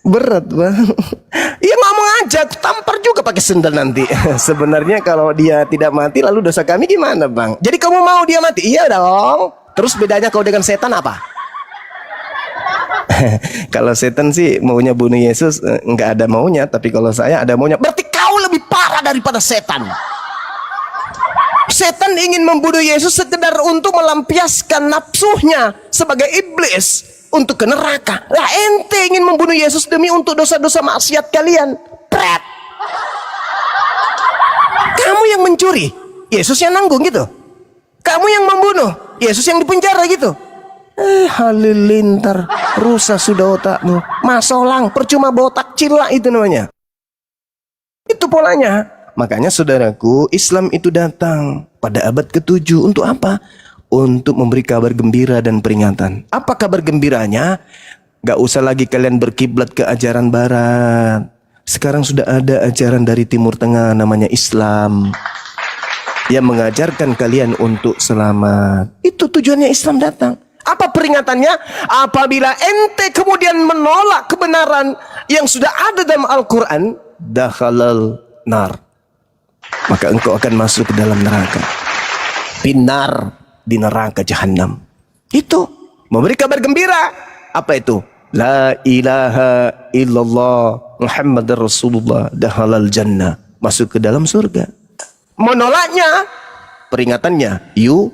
Berat bang. Ya ngomong aja, tampar juga pakai sendal nanti. Sebenarnya kalau dia tidak mati lalu dosa kami gimana bang? Jadi kamu mau dia mati? Iya dong. Terus bedanya kau dengan setan apa? Kalau setan sih maunya bunuh Yesus, nggak ada maunya. Tapi kalau saya ada maunya. Berarti kau lebih parah daripada setan. Setan ingin membunuh Yesus sekedar untuk melampiaskan nafsunya sebagai iblis untuk ke neraka. Lah ente ingin membunuh Yesus demi untuk dosa-dosa maksiat kalian. Pret. Kamu yang mencuri, Yesus yang nanggung gitu. Kamu yang membunuh, Yesus yang dipenjara gitu. Halilintar, rusak sudah otakmu. Masolang, percuma botak cila itu namanya. Itu polanya. Makanya saudaraku, Islam itu datang pada abad ke-7 untuk apa? Untuk memberi kabar gembira dan peringatan. Apa kabar gembiranya? Gak usah lagi kalian berkiblat ke ajaran barat. Sekarang sudah ada ajaran dari Timur Tengah namanya Islam, yang mengajarkan kalian untuk selamat. Itu tujuannya Islam datang. Apa peringatannya? Apabila ente kemudian menolak kebenaran yang sudah ada dalam Al-Quran, dakhalal nar, maka engkau akan masuk ke dalam neraka. Binar, di neraka jahanam. Itu memberi kabar gembira. Apa itu? La ilaha illallah Muhammadar Rasulullah dakhalal jannah, masuk ke dalam surga. Menolaknya, peringatannya, you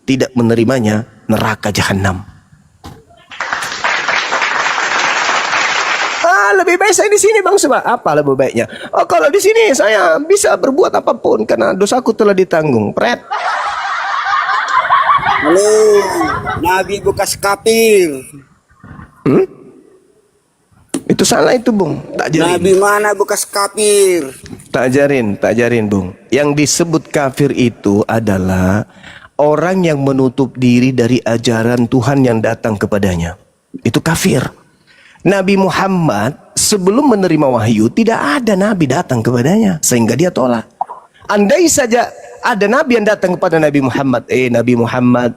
tidak menerimanya, neraka jahanam. Lebih baik saya di sini bang Sebab. Apa lebih baiknya? Kalau di sini saya bisa berbuat apapun karena dosaku telah ditanggung. Pret. Halo, Nabi bekas kafir. Itu salah itu bung. Tak ajarin. Nabi mana bekas kafir? Tak ajarin bung. Yang disebut kafir itu adalah orang yang menutup diri dari ajaran Tuhan yang datang kepadanya. Itu kafir. Nabi Muhammad sebelum menerima wahyu tidak ada nabi datang kepadanya sehingga dia tolak. Andai saja ada nabi yang datang kepada Nabi Muhammad, Nabi Muhammad,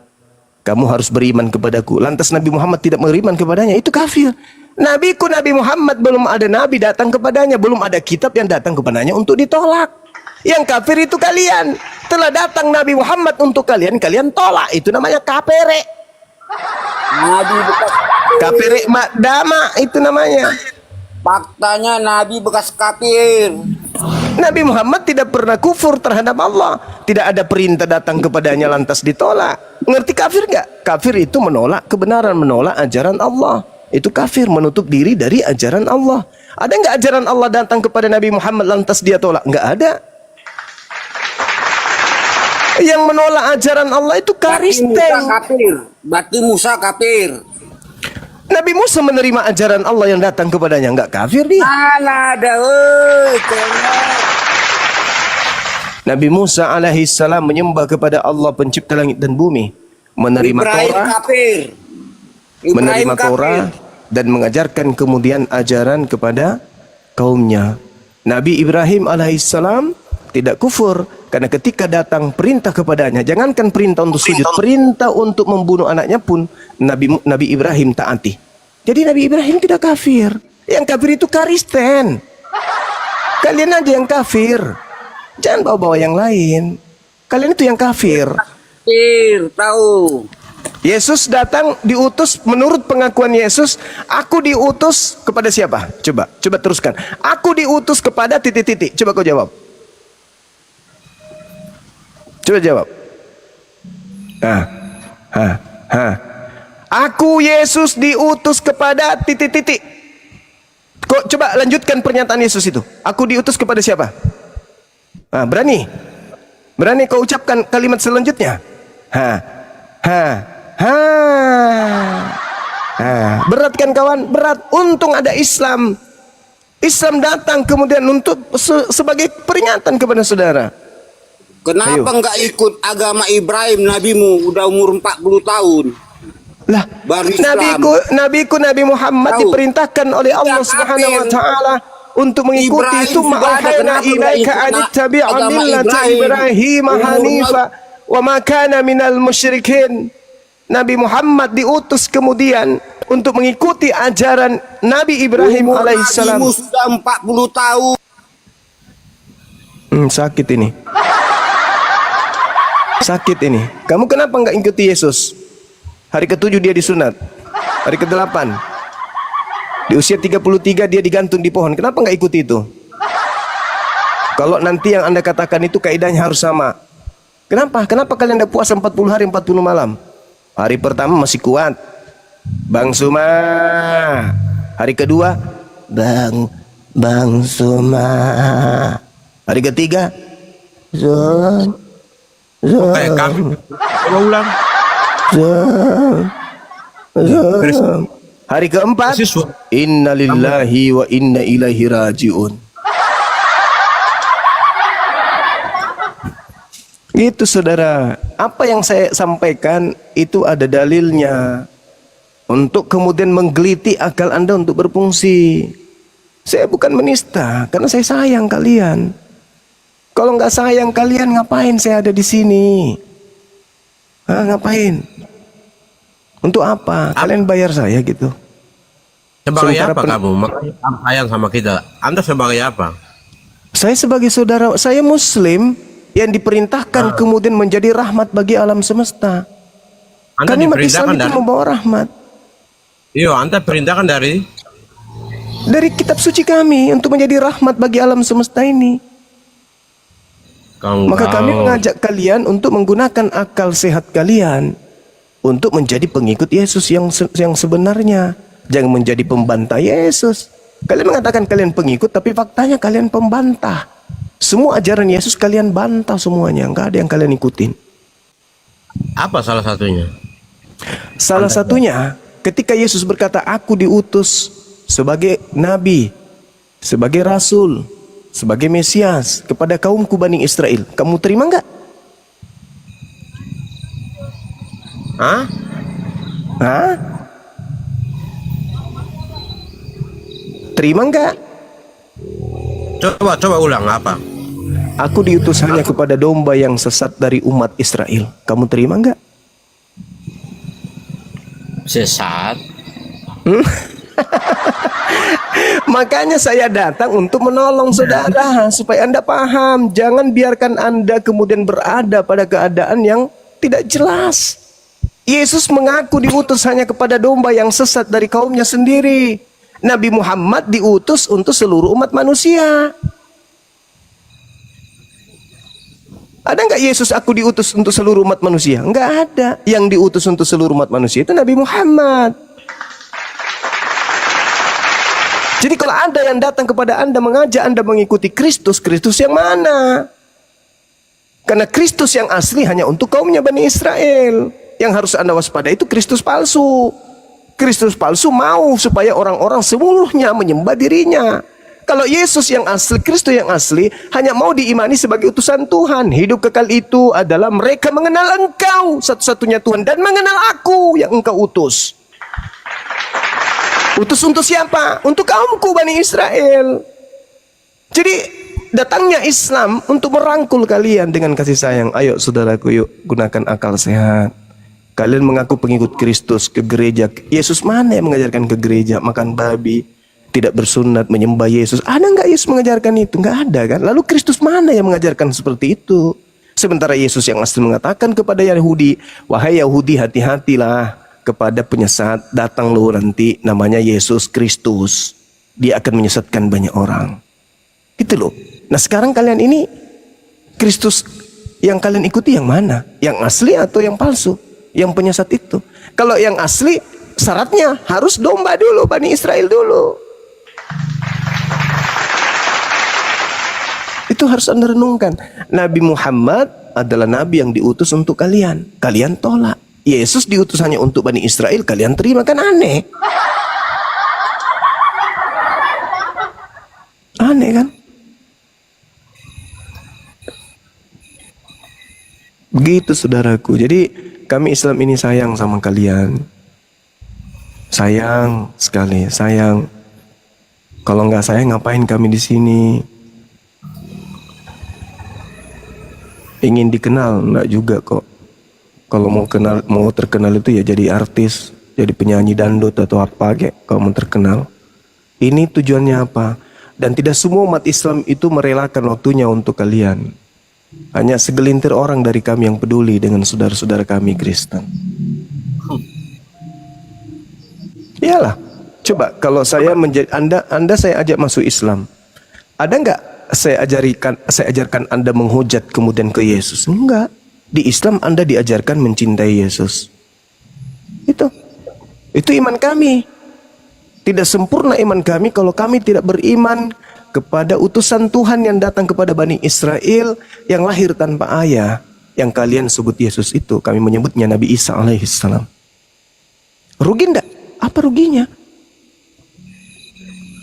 kamu harus beriman kepadaku. Lantas Nabi Muhammad tidak beriman kepadanya, itu kafir. Nabiku Nabi Muhammad belum ada nabi datang kepadanya, belum ada kitab yang datang kepadanya untuk ditolak. Yang kafir itu kalian. Telah datang Nabi Muhammad untuk kalian, kalian tolak. Itu namanya kafire. Nabi bekas Kafire makdama itu namanya. faktanya Nabi bekas kafir. Nabi Muhammad tidak pernah kufur terhadap Allah. Tidak ada perintah datang kepadanya lantas ditolak. Ngerti kafir gak? Kafir itu menolak kebenaran, menolak ajaran Allah. Itu kafir, menutup diri dari ajaran Allah. Ada nggak ajaran Allah datang kepada Nabi Muhammad lantas dia tolak? Nggak ada. Yang menolak ajaran Allah itu Kristen. Berarti Musa kafir. Nabi Musa menerima ajaran Allah yang datang kepadanya, nggak kafir dia. Mana ada, Nabi Musa alaihissalam menyembah kepada Allah pencipta langit dan bumi, menerima Ibrahim Torah, kafir. menerima Torah dan mengajarkan kemudian ajaran kepada kaumnya. Nabi Ibrahim alaihissalam tidak kufur karena ketika datang perintah kepadanya, jangankan perintah untuk sujud, perintah untuk membunuh anaknya pun Nabi Ibrahim taati. Jadi Nabi Ibrahim tidak kafir. Yang kafir itu Kristen. Kalian aja yang kafir. Jangan bawa-bawa yang lain. Kalian itu yang kafir. Kafir, tahu. Yesus datang diutus menurut pengakuan Yesus, aku diutus kepada siapa? Coba teruskan. Aku diutus kepada titik-titik. Coba kau jawab. Coba jawab. Aku Yesus diutus kepada titik-titik. Kok coba lanjutkan pernyataan Yesus itu. Aku diutus kepada siapa? Nah, berani? Berani kau ucapkan kalimat selanjutnya? Ha. Berat kan kawan? Berat. Untung ada Islam. Islam datang kemudian untuk sebagai peringatan kepada saudara. Kenapa Ayo. nggak ikut agama Ibrahim, nabimu udah umur 40 tahun? Lah, Baru Islam. Nabi Muhammad Tahu. diperintahkan oleh Allah Ya, Subhanahu wa kafir. taala untuk mengikuti Ibrahim itu. sudah ada, Ma'ahayna kenapa nggak ilaika ikut anittabi'a agama millata Ibrahim? Ibrahim hanifa wa ma kana minal musyrikin. Nabi Muhammad diutus kemudian untuk mengikuti ajaran Nabi Ibrahim Umur alaihissalam. nabimu sudah 40 tahun. Sakit ini. Sakit ini. Kamu kenapa nggak ikuti Yesus? Hari ke-7 dia disunat. Hari ke-8 di usia 33 dia digantung di pohon. Kenapa nggak ikuti itu? Kalau nanti yang Anda katakan itu kaidahnya harus sama. Kenapa? Kenapa kalian tidak puasa 40 hari 40 malam? Hari pertama masih kuat, Bang Suma. Hari kedua, Bang Suma. Hari ketiga, Zon. Kayak kami. Coba ulang. Hari keempat, Siswa. innalillahi wa inna ilaihi rajiun. Itu saudara, apa yang saya sampaikan itu ada dalilnya untuk kemudian menggeliti akal Anda untuk berfungsi. Saya bukan menista karena saya sayang kalian. Kalau nggak sayang kalian, ngapain saya ada di sini? Ngapain? Untuk apa? Kalian bayar saya gitu. Sebagai Sementara apa kamu? Makanya kamu sayang sama kita. Anda sebagai apa? Saya sebagai saudara, saya Muslim yang diperintahkan kemudian menjadi rahmat bagi alam semesta. Anda Kami umat Islam diperintahkan itu dari... membawa rahmat Iya, Anda perintahkan dari... dari kitab suci kami untuk menjadi rahmat bagi alam semesta ini. Maka kami mengajak kalian untuk menggunakan akal sehat kalian untuk menjadi pengikut Yesus yang sebenarnya. Jangan menjadi pembantah Yesus. Kalian mengatakan kalian pengikut, tapi faktanya kalian pembantah. Semua ajaran Yesus kalian bantah semuanya. Enggak ada yang kalian ikutin. Apa salah satunya? Salah satunya ketika Yesus berkata, aku diutus sebagai nabi, sebagai rasul, sebagai Mesias kepada kaumku Bani Israel. Kamu terima enggak? Hah? Hah? Terima enggak? Coba ulang apa? Aku diutus hanya kepada domba yang sesat dari umat Israel. Kamu terima enggak? Sesat. Makanya saya datang untuk menolong saudara supaya Anda paham. Jangan biarkan Anda kemudian berada pada keadaan yang tidak jelas. Yesus mengaku diutus hanya kepada domba yang sesat dari kaumnya sendiri. Nabi Muhammad diutus untuk seluruh umat manusia. Ada nggak Yesus aku diutus untuk seluruh umat manusia? Nggak ada. Yang diutus untuk seluruh umat manusia itu Nabi Muhammad. Jadi kalau ada yang datang kepada Anda mengajak Anda mengikuti Kristus, Kristus yang mana? Karena Kristus yang asli hanya untuk kaumnya Bani Israel. Yang harus Anda waspada itu Kristus palsu. Kristus palsu mau supaya orang-orang seluruhnya menyembah dirinya. Kalau Yesus yang asli, Kristus yang asli hanya mau diimani sebagai utusan Tuhan. Hidup kekal itu adalah mereka mengenal Engkau satu-satunya Tuhan dan mengenal Aku yang Engkau utus. Utus untuk siapa? Untuk kaumku Bani Israel. Jadi datangnya Islam untuk merangkul kalian dengan kasih sayang. Ayo saudaraku, yuk gunakan akal sehat. Kalian mengaku pengikut Kristus ke gereja. Yesus mana yang mengajarkan ke gereja makan babi, tidak bersunat, menyembah Yesus? Ada nggak Yesus mengajarkan itu? Nggak ada kan? Lalu Kristus mana yang mengajarkan seperti itu? Sementara Yesus yang asli mengatakan kepada Yahudi, wahai Yahudi, hati-hatilah kepada penyesat, datang loh nanti namanya Yesus Kristus. Dia akan menyesatkan banyak orang. Gitu loh. Nah sekarang kalian ini Kristus yang kalian ikuti yang mana? Yang asli atau yang palsu? Yang penyesat itu. Kalau yang asli syaratnya harus domba dulu, Bani Israel dulu. Itu harus Anda renungkan. Nabi Muhammad adalah nabi yang diutus untuk kalian. Kalian tolak. Yesus diutus hanya untuk Bani Israel, kalian terima, kan aneh. Aneh kan? Begitu saudaraku. Jadi kami Islam ini sayang sama kalian. Sayang sekali, sayang. Kalau nggak sayang ngapain kami di sini? Ingin dikenal enggak juga kok. Kalau mau terkenal itu ya jadi artis, jadi penyanyi dangdut atau apa kayak kalau mau terkenal. Ini tujuannya apa? Dan tidak semua umat Islam itu merelakan waktunya untuk kalian. Hanya segelintir orang dari kami yang peduli dengan saudara-saudara kami Kristen. Iyalah, coba kalau saya menjadi Anda saya ajak masuk Islam. Ada enggak saya ajarkan Anda menghujat kemudian ke Yesus? Enggak. Di Islam Anda diajarkan mencintai Yesus. Itu iman kami. Tidak sempurna iman kami kalau kami tidak beriman kepada utusan Tuhan yang datang kepada Bani Israel yang lahir tanpa ayah, yang kalian sebut Yesus itu. Kami menyebutnya Nabi Isa alaihissalam. Rugi enggak? Apa ruginya?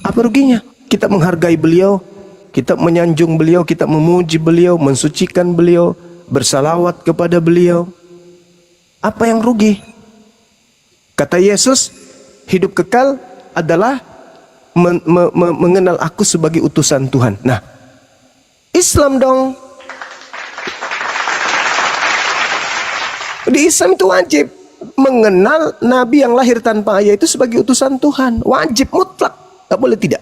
Apa ruginya? Kita menghargai beliau, kita menyanjung beliau, kita memuji beliau, mensucikan beliau, bersalawat kepada beliau. Apa yang rugi? Kata Yesus, hidup kekal adalah mengenal aku sebagai utusan Tuhan. Nah, Islam dong. Di Islam itu wajib mengenal Nabi yang lahir tanpa ayah itu sebagai utusan Tuhan. Wajib mutlak, tak boleh tidak.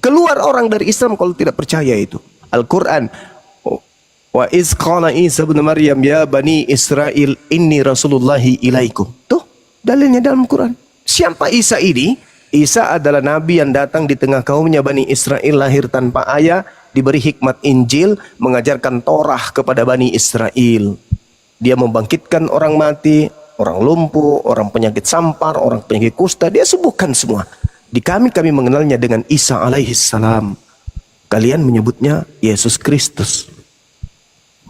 Keluar orang dari Islam kalau tidak percaya itu. Al-Quran, wa iz qala Isa ibn Maryam ya bani Israel inni rasulullahi ilaikum. Tuh dalilnya dalam Quran. Siapa Isa ini? Isa adalah nabi yang datang di tengah kaumnya Bani Israel, lahir tanpa ayah, diberi hikmat Injil, mengajarkan Torah kepada Bani Israel. Dia membangkitkan orang mati, orang lumpuh, orang penyakit sampar, orang penyakit kusta, dia sembuhkan semua. Di kami mengenalnya dengan Isa alaihissalam. Kalian menyebutnya Yesus Kristus.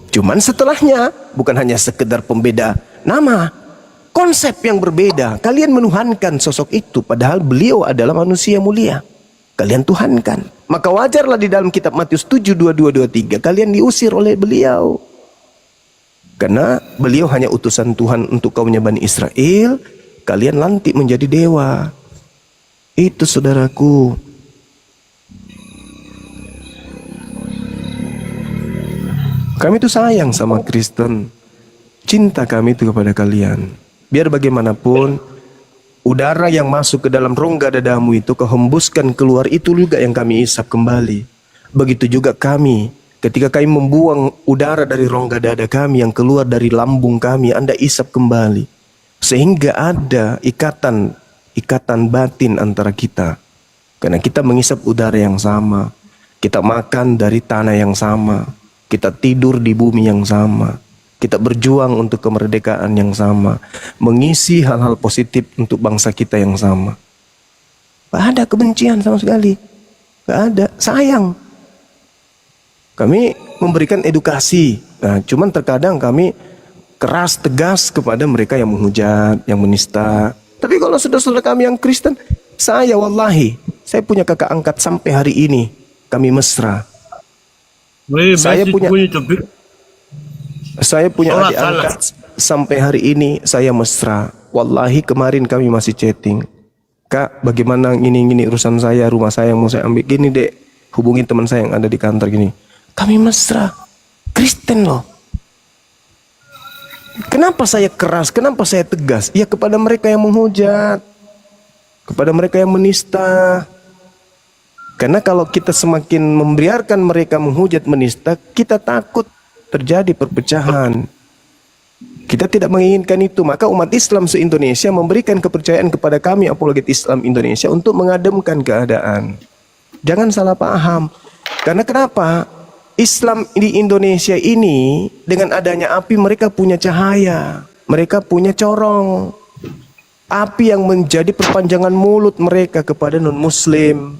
Cuman setelahnya bukan hanya sekedar pembeda nama, konsep yang berbeda. Kalian menuhankan sosok itu padahal beliau adalah manusia mulia. Kalian tuhankan. Maka wajarlah di dalam kitab Matius 7:22-23 kalian diusir oleh beliau. Karena beliau hanya utusan Tuhan untuk kaumnya Bani Israel, kalian lantik menjadi dewa. Itu saudaraku. Kami itu sayang sama Kristen. Cinta kami itu kepada kalian. Biar bagaimanapun, udara yang masuk ke dalam rongga dadamu itu kau hembuskan keluar, itu juga yang kami isap kembali. Begitu juga kami, ketika kami membuang udara dari rongga dada kami yang keluar dari lambung kami, Anda isap kembali. Sehingga ada ikatan batin antara kita. Karena kita mengisap udara yang sama, kita makan dari tanah yang sama, kita tidur di bumi yang sama, kita berjuang untuk kemerdekaan yang sama, mengisi hal-hal positif untuk bangsa kita yang sama. Gak ada kebencian sama sekali, gak ada, sayang. Kami memberikan edukasi. Nah, cuman terkadang kami keras, tegas kepada mereka yang menghujat, yang menista. Tapi kalau saudara-saudara kami yang Kristen, saya wallahi, saya punya kakak angkat sampai hari ini, kami mesra. Saya punya adik angkat sampai hari ini saya mesra. Wallahi kemarin kami masih chatting. Kak, bagaimana gini urusan saya, rumah saya yang mau saya ambil. Gini dek, hubungin teman saya yang ada di kantor gini. Kami mesra. Kristen loh. Kenapa saya keras? Kenapa saya tegas? Ya kepada mereka yang menghujat, kepada mereka yang menista. Karena kalau kita semakin membiarkan mereka menghujat, menista, kita takut terjadi perpecahan. Kita tidak menginginkan itu. Maka umat Islam se-Indonesia memberikan kepercayaan kepada kami apologet Islam Indonesia untuk mengademkan keadaan. Jangan salah paham. Karena kenapa? Islam di Indonesia ini dengan adanya api mereka punya cahaya, mereka punya corong. api yang menjadi perpanjangan mulut mereka kepada non-muslim.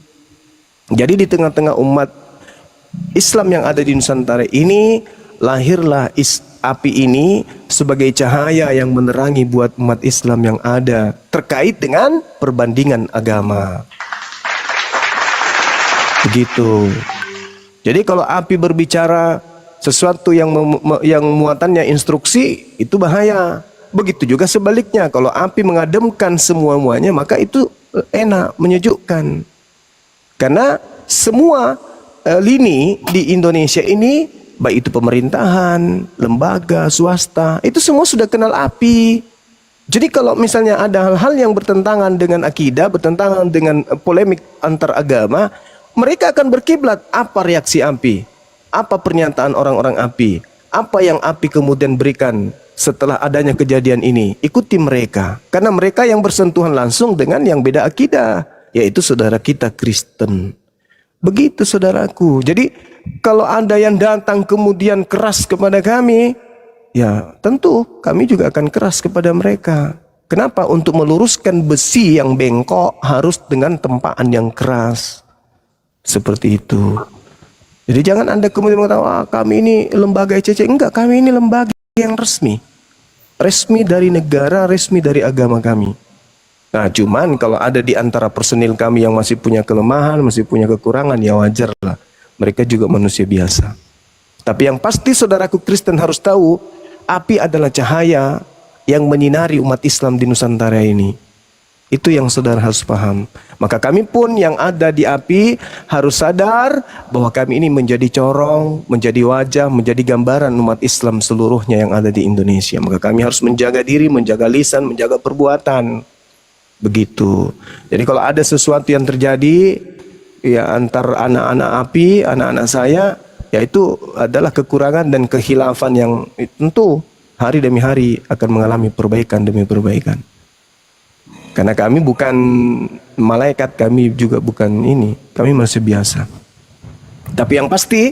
Jadi di tengah-tengah umat Islam yang ada di Nusantara ini, lahirlah api ini sebagai cahaya yang menerangi buat umat Islam yang ada terkait dengan perbandingan agama. Begitu. Jadi kalau api berbicara sesuatu yang muatannya instruksi, itu bahaya. Begitu juga sebaliknya, kalau api mengademkan semua-muanya, maka itu enak, menyejukkan. Karena semua lini di Indonesia ini, baik itu pemerintahan, lembaga, swasta, itu semua sudah kenal api. Jadi kalau misalnya ada hal-hal yang bertentangan dengan akidah, bertentangan dengan polemik antar agama, mereka akan berkiblat. Apa reaksi api? Apa pernyataan orang-orang api? Apa yang api kemudian berikan setelah adanya kejadian ini? Ikuti mereka. Karena mereka yang bersentuhan langsung dengan yang beda akidah, yaitu saudara kita Kristen. Begitu saudaraku. Jadi kalau ada yang datang kemudian keras kepada kami, ya tentu kami juga akan keras kepada mereka. Kenapa? Untuk meluruskan besi yang bengkok harus dengan tempaan yang keras. Seperti itu. Jadi jangan Anda kemudian mengatakan, wah kami ini lembaga ECC. Enggak, kami ini lembaga yang resmi. Resmi dari negara, resmi dari agama kami. Nah cuman kalau ada di antara personil kami yang masih punya kelemahan, masih punya kekurangan, ya wajar lah. Mereka juga manusia biasa. Tapi yang pasti saudaraku Kristen harus tahu, api adalah cahaya yang menyinari umat Islam di Nusantara ini. Itu yang saudara harus paham. Maka kami pun yang ada di api harus sadar bahwa kami ini menjadi corong, menjadi wajah, menjadi gambaran umat Islam seluruhnya yang ada di Indonesia. Maka kami harus menjaga diri, menjaga lisan, menjaga perbuatan. Begitu. Jadi kalau ada sesuatu yang terjadi ya antar anak-anak api, anak-anak saya, ya itu adalah kekurangan dan kehilafan yang tentu hari demi hari akan mengalami perbaikan demi perbaikan. Karena kami bukan malaikat, kami juga bukan ini, kami manusia biasa. Tapi yang pasti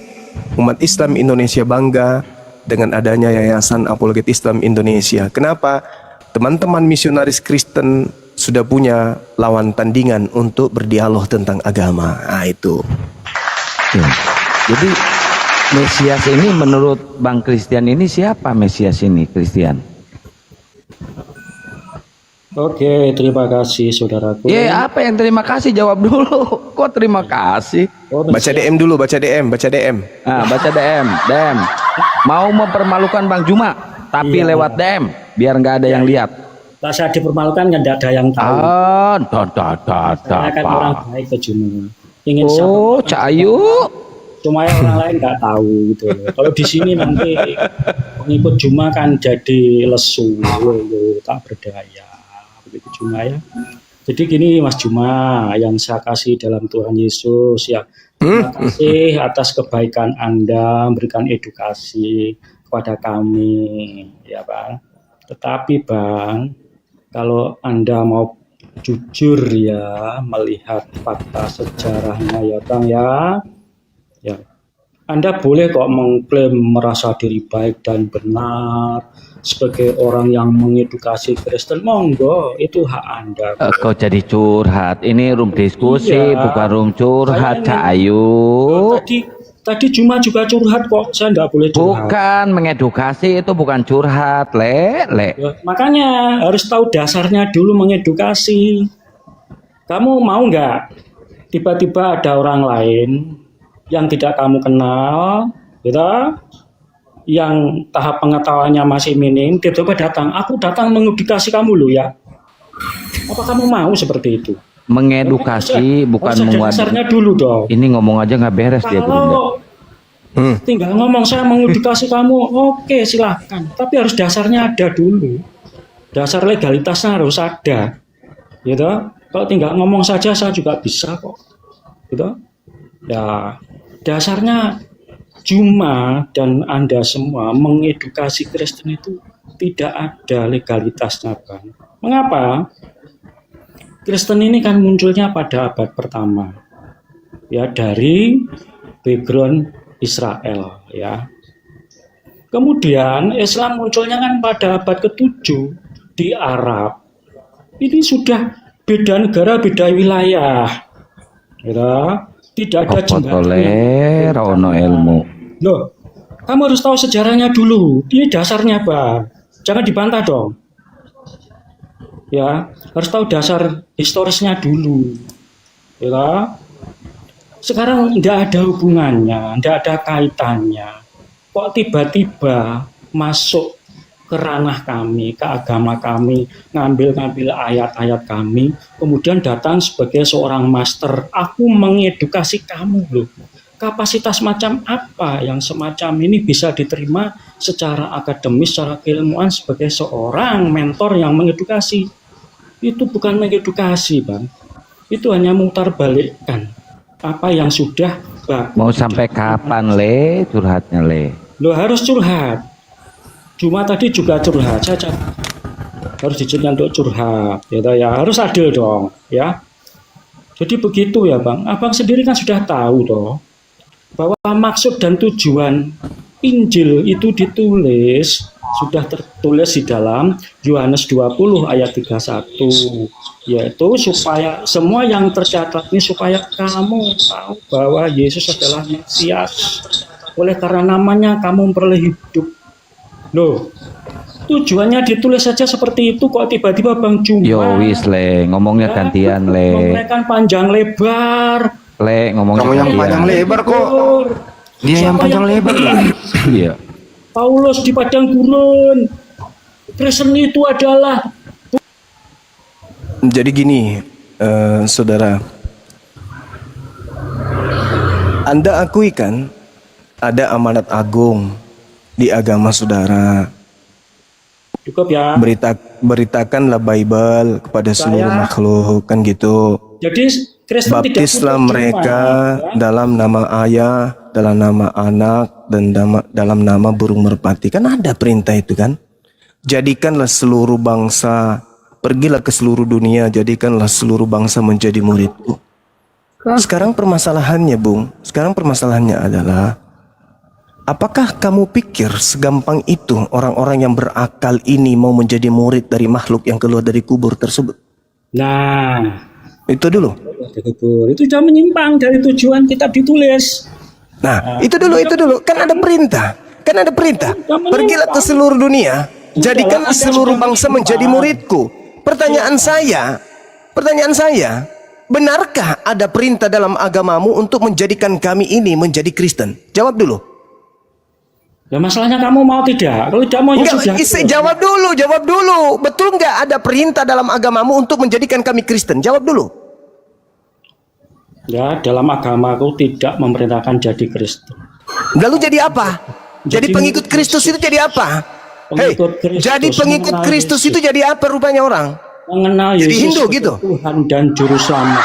umat Islam Indonesia bangga dengan adanya Yayasan Apologet Islam Indonesia. Kenapa? Teman-teman misionaris Kristen sudah punya lawan tandingan untuk berdialog tentang agama. Nah itu. Ya. Jadi Mesias ini menurut Bang Christian ini siapa Mesias ini, Christian? Oke, terima kasih saudaraku. Ya, apa yang terima kasih? Jawab dulu. Kok terima kasih? Baca DM dulu, baca DM, baca DM. Ah, baca DM. Mau mempermalukan Bang Juma, tapi Iya. lewat DM, biar nggak ada yang lihat. Pas saya dipermalukan nggak ada yang tahu. Saya kan orang baik ke Juma. Ingin Oh, siapa Cak Ayu. supaya orang lain nggak tahu gitu. Kalau di sini nanti pengikut Juma kan jadi lesu, tak berdaya. Begitu Juma ya. Jadi gini Mas Juma, yang saya kasih dalam Tuhan Yesus ya. Terima kasih atas kebaikan Anda memberikan edukasi kepada kami, ya Bang. Tetapi Bang, kalau Anda mau jujur ya melihat fakta sejarahnya ya Bang ya. Ya. Anda boleh kok mengklaim merasa diri baik dan benar sebagai orang yang mengedukasi Kristen, monggo, itu hak Anda. Kau jadi curhat. Ini room diskusi, Iya. bukan room curhat, Saya Cak ini- Ayu. Tadi Juma juga curhat kok, saya nggak boleh curhat. Bukan mengedukasi, itu bukan curhat, Le. Ya, makanya harus tahu dasarnya dulu mengedukasi. Kamu mau nggak tiba-tiba ada orang lain yang tidak kamu kenal, gitu, yang tahap pengetahuannya masih minim, tiba-tiba datang, aku datang mengedukasi kamu loh ya. Apa kamu mau seperti itu? Mengedukasi, bukan harus ada menguat. dasarnya dulu dong. Ini ngomong aja nggak beres dia. Bunda. Kalau tinggal ngomong saya mengedukasi kamu, oke silahkan. Tapi harus dasarnya ada dulu. Dasar legalitasnya harus ada, gitu. Kalau tinggal ngomong saja saya juga bisa kok, gitu. Ya dasarnya Juma dan Anda semua mengedukasi Kristen itu tidak ada legalitasnya, Bang. Mengapa? Kristen ini kan munculnya pada abad pertama, ya dari background Israel, ya. Kemudian Islam munculnya kan pada abad ke-7 di Arab, Ini sudah beda negara, beda wilayah. Ya, tidak ada Apa jembatan. tole rono ilmu. Loh, kamu harus tahu sejarahnya dulu. Ini dasarnya apa? Jangan dibantah dong. Ya, harus tahu dasar historisnya dulu. Ya. Sekarang tidak ada hubungannya, tidak ada kaitannya. Kok tiba-tiba masuk ke ranah kami, ke agama kami, ngambil-ngambil ayat-ayat kami, kemudian datang sebagai seorang master. Aku mengedukasi kamu loh. Kapasitas macam apa yang semacam ini bisa diterima secara akademis, secara keilmuan sebagai seorang mentor yang mengedukasi. Itu bukan mengedukasi, Bang. Itu hanya memutarbalikkan apa yang sudah bagus. Mau sampai kapan le curhatnya le? Lo harus curhat. Cuma tadi juga curhat saja. Harus diizinkan untuk curhat, ya harus adil dong, ya. Jadi begitu ya, Bang. Abang sendiri kan sudah tahu toh bahwa maksud dan tujuan Injil itu ditulis, sudah tertulis di dalam Yohanes 20 ayat 31, yaitu supaya semua yang tercatat ini supaya kamu tahu bahwa Yesus adalah Mesias. Oleh karena namanya kamu memperoleh hidup. Loh, tujuannya ditulis saja seperti itu, kok tiba-tiba Bang Juma Yo wis le, ngomongnya gantian le. ngomongkan panjang lebar. Le ngomongnya Kamu yang gantian. panjang lebar kok. Dia yang Siapa panjang lebar loh. Iya. Paulus di padang gurun. Kristen itu adalah Jadi gini, saudara, Anda akui kan ada amanat agung di agama saudara. cukup ya. Beritakanlah Bible kepada seluruh makhluk, kan gitu. Jadi Kristen tidak Baptislah butuh mereka cuma, ya. dalam nama Ayah, dalam nama Anak, dan dalam nama burung merpati. Kan ada perintah itu kan. Jadikanlah seluruh bangsa, pergilah ke seluruh dunia, jadikanlah seluruh bangsa menjadi muridku. Sekarang permasalahannya, Bung, adalah, apakah kamu pikir segampang itu orang-orang yang berakal ini mau menjadi murid dari makhluk yang keluar dari kubur tersebut? Nah, Itu dulu. itu sudah menyimpang dari tujuan kitab ditulis. Nah, itu dulu. Kan ada perintah. Pergilah ke seluruh dunia, jadikanlah seluruh bangsa menjadi muridku. Pertanyaan saya, benarkah ada perintah dalam agamamu untuk menjadikan kami ini menjadi Kristen? Jawab dulu. Nah, masalahnya kamu mau tidak? Kalau tidak mau ya sudah. Jawab dulu. Betul nggak ada perintah dalam agamamu untuk menjadikan kami Kristen? Jawab dulu. Ya, dalam agamaku tidak memerintahkan jadi Kristen. Lalu jadi apa? Jadi pengikut Kristus itu jadi apa? Jadi pengikut Kristus itu jadi apa rupanya orang? Mengenal Jadi Yesus Hindu gitu? Tuhan dan Juru Selamat.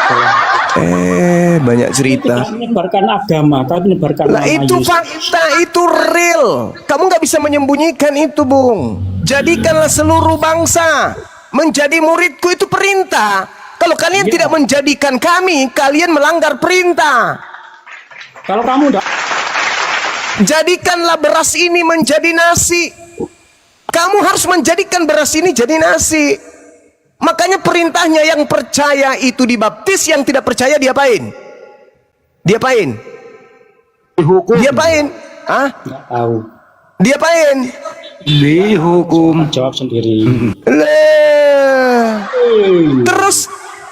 Banyak cerita. Tidak menyebarkan agama, tapi menyebarkan Lah nama itu Yesus. fakta, itu real. Kamu nggak bisa menyembunyikan itu, Bung. Jadikanlah seluruh bangsa menjadi muridku, itu perintah. Kalau kalian tidak menjadikan kami, kalian melanggar perintah. Kalau kamu tidak, Jadikanlah beras ini menjadi nasi. Kamu harus menjadikan beras ini jadi nasi. Makanya perintahnya yang percaya itu dibaptis, yang tidak percaya diapain? Diapain? Hah? tidak tahu. Diapain? Dihukum. Jawab sendiri. Terus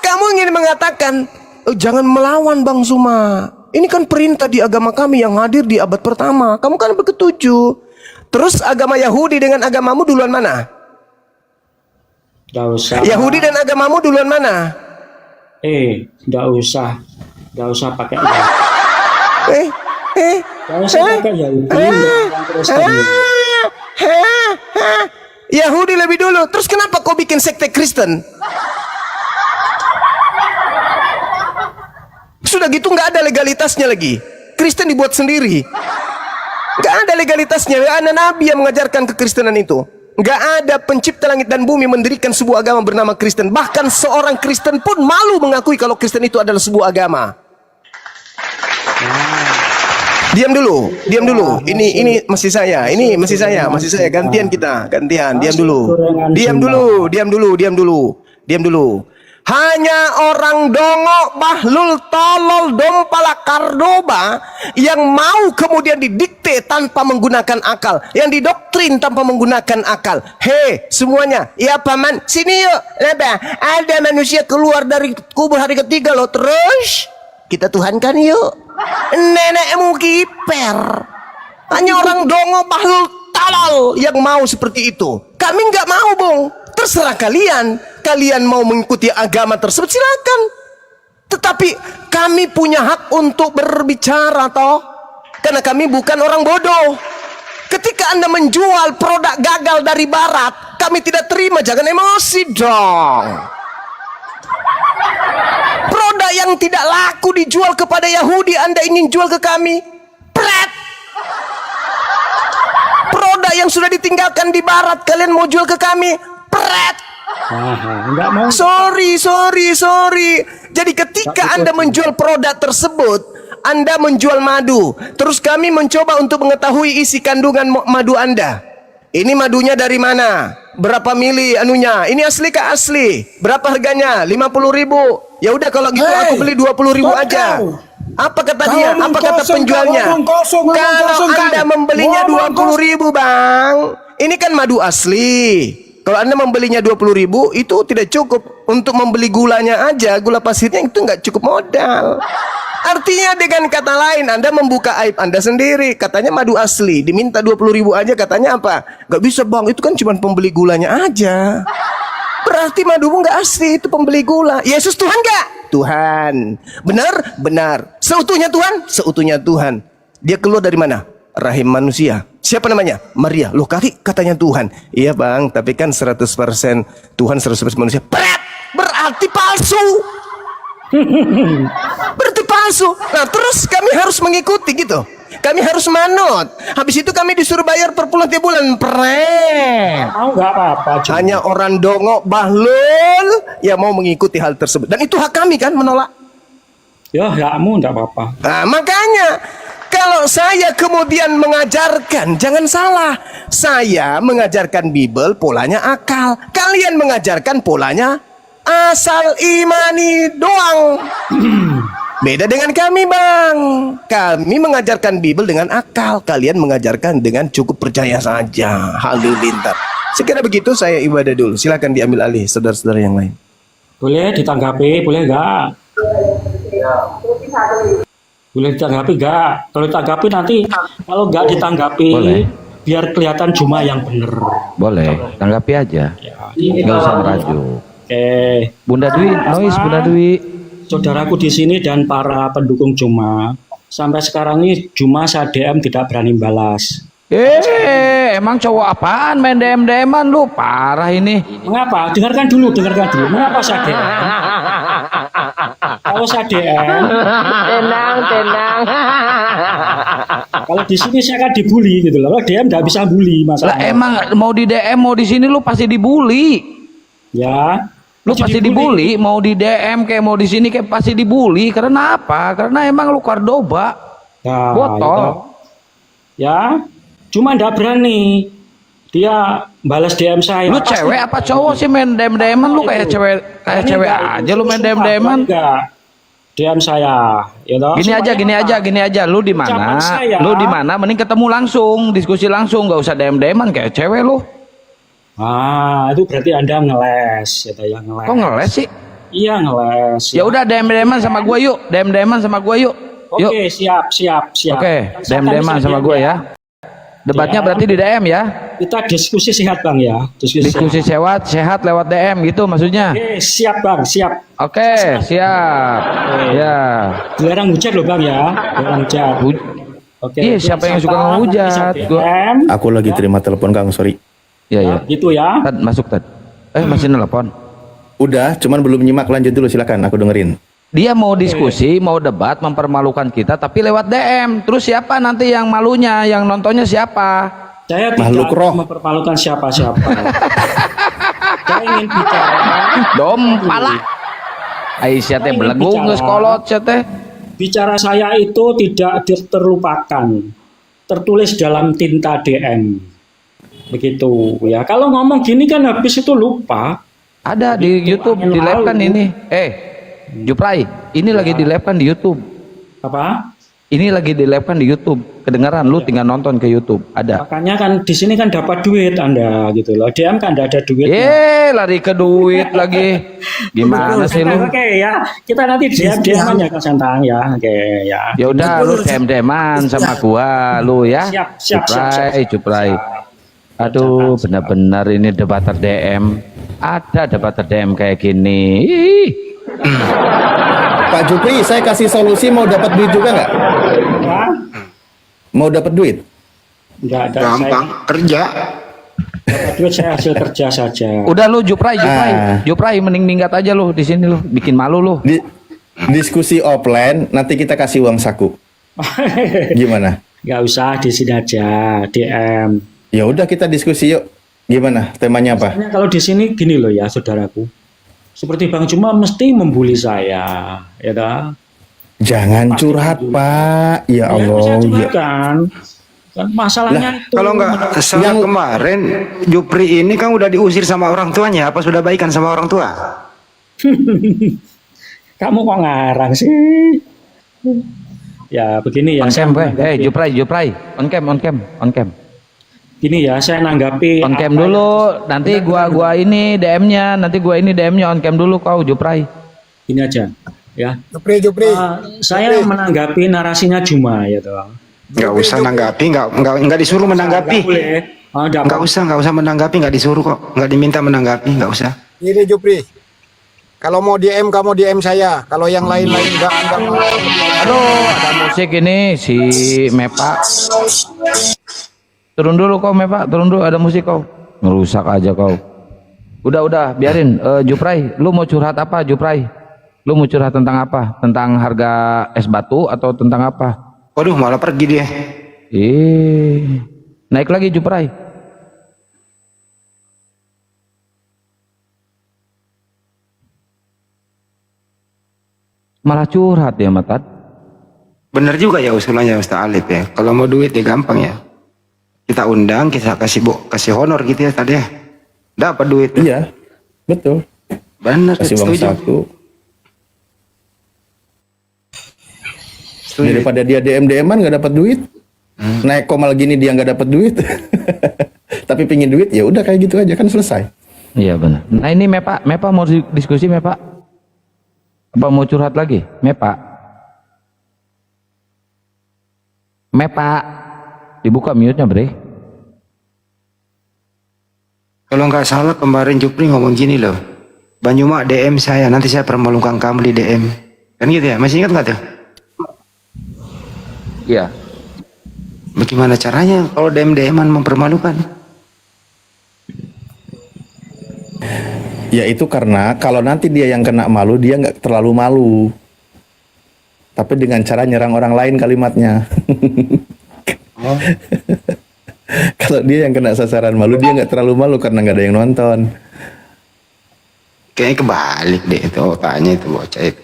kamu ingin mengatakan, jangan melawan Bang Zuma. Ini kan perintah di agama kami yang hadir di abad pertama. Kamu kan berketujuh. Terus agama Yahudi dengan agamamu duluan mana? Tidak usah. Yahudi dan agamamu duluan mana? Tidak usah pakai ya. Tidak usah pakai Yahudi. Yahudi lebih dulu. Terus kenapa kau bikin sekte Kristen? Sudah gitu nggak ada legalitasnya lagi. Kristen dibuat sendiri. Nggak ada legalitasnya. Nggak ada nabi yang mengajarkan kekristenan itu. Nggak ada pencipta langit dan bumi mendirikan sebuah agama bernama Kristen. Bahkan seorang Kristen pun malu mengakui kalau Kristen itu adalah sebuah agama. Diam dulu. Ini masih saya. Gantian kita. Diam dulu. Diam dulu. Hanya orang dongok, bahlul, tolol, dompala, kardoba yang mau kemudian didikte tanpa menggunakan akal, yang didoktrin tanpa menggunakan akal. Hei semuanya, ya paman, sini yuk. Ada manusia keluar dari kubur hari ketiga loh. Terus kita tuhankan yuk. Nenekmu kiper. Hanya orang dongok, bahlul, tolol yang mau seperti itu. Kami nggak mau, Bung. Terserah kalian. Kalian mau mengikuti agama tersebut silakan. Tetapi kami punya hak untuk berbicara toh. Karena kami bukan orang bodoh. Ketika Anda menjual produk gagal dari barat, kami tidak terima, jangan emosi dong. Produk yang tidak laku dijual kepada Yahudi, Anda ingin jual ke kami. Pret. Produk yang sudah ditinggalkan di barat, kalian mau jual ke kami. Pret. Enggak mau. Sorry. Jadi ketika Anda menjual produk tersebut, Anda menjual madu. Terus kami mencoba untuk mengetahui isi kandungan madu Anda. Ini madunya dari mana? Berapa mili anunya? Ini asli kah asli? Berapa harganya? 50.000. Ya udah kalau gitu aku beli 20.000 aja. Apa kata dia? Apa kata penjualnya? Kalau Anda membelinya 20.000, Bang. Ini kan madu asli. Kalau Anda membelinya 20.000 itu tidak cukup untuk membeli gulanya aja, gula pasirnya itu nggak cukup modal. Artinya dengan kata lain Anda membuka aib Anda sendiri. Katanya madu asli, diminta 20.000 aja, katanya apa? Nggak bisa, Bang, itu kan cuma pembeli gulanya aja. Berarti madumu nggak asli, itu pembeli gula. Yesus Tuhan nggak? Tuhan. Benar? Benar. Seutuhnya Tuhan? Seutuhnya Tuhan. Dia keluar dari mana? Rahim manusia. Siapa namanya? Maria. Loh, katanya Tuhan. Iya, Bang, tapi kan 100% Tuhan, 100% manusia. Berarti palsu. Berarti palsu. Nah, terus kami harus mengikuti gitu. Kami harus manut. Habis itu kami disuruh bayar per bulan tiap bulan. Mau nggak apa-apa. Hanya orang dongok, bahlul yang mau mengikuti hal tersebut. Dan itu hak kami kan menolak. Ya, hakmu nggak apa-apa. Nah, makanya kalau saya kemudian mengajarkan, jangan salah, saya mengajarkan Bible polanya akal. Kalian mengajarkan polanya asal imani doang. Beda dengan kami, Bang. Kami mengajarkan Bible dengan akal. Kalian mengajarkan dengan cukup percaya saja. Halilintar. Sekira begitu saya ibadah dulu. Silakan diambil alih saudara-saudara yang lain. Boleh ditanggapi, boleh nggak? Boleh ditanggapi nggak? Kalau ditanggapi nanti, kalau nggak ditanggapi, Boleh. biar kelihatan cuma yang benar. Boleh, tanggapi aja. Ya, Nggak usah merajuk. Oke. Bunda Dwi, noise Bunda Dwi. Saudaraku di sini dan para pendukung Juma, sampai sekarang ini Juma SADM tidak berani balas. Emang cowok apaan main DM-DM-an lu? Parah ini. Mengapa? Dengarkan dulu. Mengapa SADM? Kalau SADM, Tenang. kalau di sini saya kan dibully gitu loh. Kalau DM nggak bisa bully Lah masalahnya. emang mau di DM mau di sini lu pasti dibully. Ya. Lu pasti dibully, mau di DM kayak mau di sini kayak pasti dibully. Karena apa? Karena emang lu Cordoba. Nah, Botol. itu. Ya. Cuma nggak berani. Dia balas DM saya. Lu cewek apa cowok sih main DM-DM-an? Lu kayak cewek aja lu main DM-DM-an. Enggak. DM saya, ya toh. Gini aja. Lu di mana? Ucapan saya. Lu di mana? Mending ketemu langsung, diskusi langsung, nggak usah DM-DM-an kayak cewek lu. Ah, itu berarti Anda ngeles, ya ngeles. Kok ngeles sih? Iya, ngeles. Ya udah DM-DM-an sama gua yuk. DM-DM-an sama gua yuk. Yuk. Oke, siap. Oke, Kan DM-DM-an sama gua ya. Debatnya Ya. berarti di DM ya. Kita diskusi sehat, Bang ya. Diskusi sehat lewat DM gitu maksudnya. Oke, siap, Bang, siap. Oke, siap. Ya. Dilarang hujat loh, Bang ya. Dilarang hujat. Oke. Iya, siapa yang suka ngehujat? DM, Aku lagi terima telepon Kang, sorry. Ya. gitu ya. Tad, masuk Tad. Masih nelpon. Udah, cuman belum nyimak, lanjut dulu silakan, aku dengerin. Dia mau diskusi, mau debat, mempermalukan kita tapi lewat DM. Terus siapa nanti yang malunya, yang nontonnya siapa? Saya Makhluk tidak roh. mempermalukan siapa-siapa. Saya ingin bicara. Dompala. Aisyah teh Saya ingin belegung bicara. geus kolot sia teh. Bicara saya itu tidak terlupakan. Tertulis dalam tinta DM. Begitu ya. Kalau ngomong gini kan habis itu lupa. Ada di YouTube di live kan ini. Juprai, ini lagi di live kan di YouTube. Apa? Ini lagi di live kan di YouTube. Kedengaran lu tinggal nonton ke YouTube. Ada. Makanya kan di sini kan dapat duit Anda gitu loh. DM kan enggak ada duit. Lari ke duit lagi. Gimana sih lu? Oke ya, kita nanti DM aja ke Santang ya. Oke ya. Ya udah lu DM-an sama gua lu ya. Siap. Juprai. Aduh, benar-benar ini debater DM. Ada debater DM kayak gini. Ih. Pak Jupri, saya kasih solusi, mau dapat duit juga nggak? Wah, Mau dapat duit? enggak ada. Gampang kerja. Dapat duit saya hasil kerja saja. Udah lu Juprai. Juprai mending minggat aja lu di sini lu. Bikin malu lu. Diskusi offline, nanti kita kasih uang saku. Gimana? Enggak usah di sini aja, DM. Ya udah kita diskusi yuk. Gimana? Temanya apa? Soalnya kalau di sini gini loh ya, saudaraku. Seperti Bang Juma mesti membuli saya, ya kan? Jangan curhat, Pak. Ya Allah. Saya Ya. kan masalahnya itu. Kalau nggak salah kemarin Jupri ini kan udah diusir sama orang tuanya, apa sudah baikan sama orang tua? Kamu kok ngarang sih? Ya begini ya. On cam, Juprai. On cam. Gini ya, saya nanggapi. On cam dulu. Nanti gua ini DM-nya, on cam dulu kau Juprai. Ini aja, ya. Jupri. Saya menanggapi narasinya Juma ya toh. Nggak usah nanggapi, nggak disuruh menanggapi. Nggak boleh. Nggak usah menanggapi, nggak disuruh kok, nggak diminta menanggapi, nggak usah. Ini Jupri. Kalau mau DM kamu DM saya. Kalau yang lain-lain enggak mau. Aduh, ada musik ini si Mepa. Turun dulu kau Mepa, ada musik kau. Ngerusak aja kau. Udah, biarin. Juprai, lu mau curhat apa Juprai? Lu mau curhat tentang apa? Tentang harga es batu atau tentang apa? Waduh, malah pergi dia. Naik lagi Juprai. Malah curhat ya Matat. Bener juga ya usulannya Ustaz Alif ya. Kalau mau duit ya gampang ya. Kita undang, kita kasih honor gitu ya tadi ya. Dapat duit. Iya, betul. Bener, Kasih uang setuju. saku. Daripada dia DM-an nggak dapat duit. Naik malah gini dia nggak dapat duit. Tapi pingin duit, ya udah kayak gitu aja kan selesai. Iya benar. Nah ini Mepa mau diskusi Mepa. Apa mau curhat lagi? Mepa, dibuka mute-nya bre. Kalau nggak salah kemarin Jupri ngomong gini loh. Banyuma DM saya, nanti saya permalukan kamu di DM. Kan gitu ya, masih ingat nggak tuh? Iya. Bagaimana caranya kalau DM-an mempermalukan? Ya itu karena kalau nanti dia yang kena malu, dia nggak terlalu malu. Tapi dengan cara nyerang orang lain kalimatnya. Kalau dia yang kena sasaran malu, dia nggak terlalu malu karena nggak ada yang nonton. Kayaknya kebalik deh itu otaknya itu bocah itu.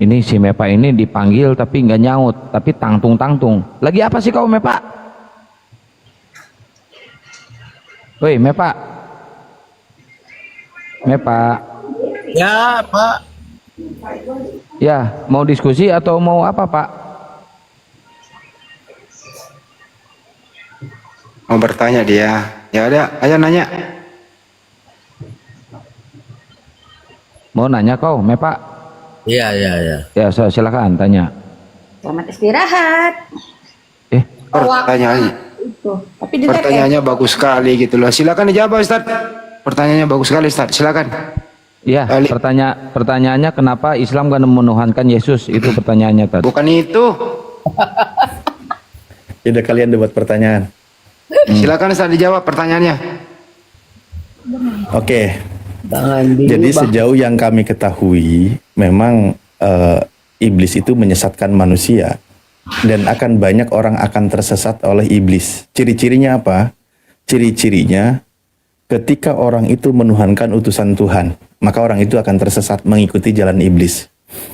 Ini si Mepa ini dipanggil tapi nggak nyaut, tapi tangtung. Lagi apa sih kau Mepa? Woi Mepa. Ya, Pak. Ya, mau diskusi atau mau apa Pak? Mau bertanya dia. Ya ada, ayo nanya. Mau nanya kau Mepa? Iya. Ya silakan tanya. Selamat istirahat. Pertanyaannya, Itu. Tapi di pertanyaannya bagus sekali gitu loh. Silakan dijawab Ustaz. Pertanyaannya bagus sekali Ustaz. Silakan. Ya, pertanyaannya kenapa Islam gak menuhankan Yesus? Itu pertanyaannya tadi. Bukan itu. Ya udah kalian debat pertanyaan. Silakan Ustaz dijawab pertanyaannya. Oke. Jadi sejauh yang kami ketahui, memang iblis itu menyesatkan manusia dan akan banyak orang akan tersesat oleh iblis. Ciri-cirinya apa? Ciri-cirinya ketika orang itu menuhankan utusan Tuhan, maka orang itu akan tersesat mengikuti jalan iblis.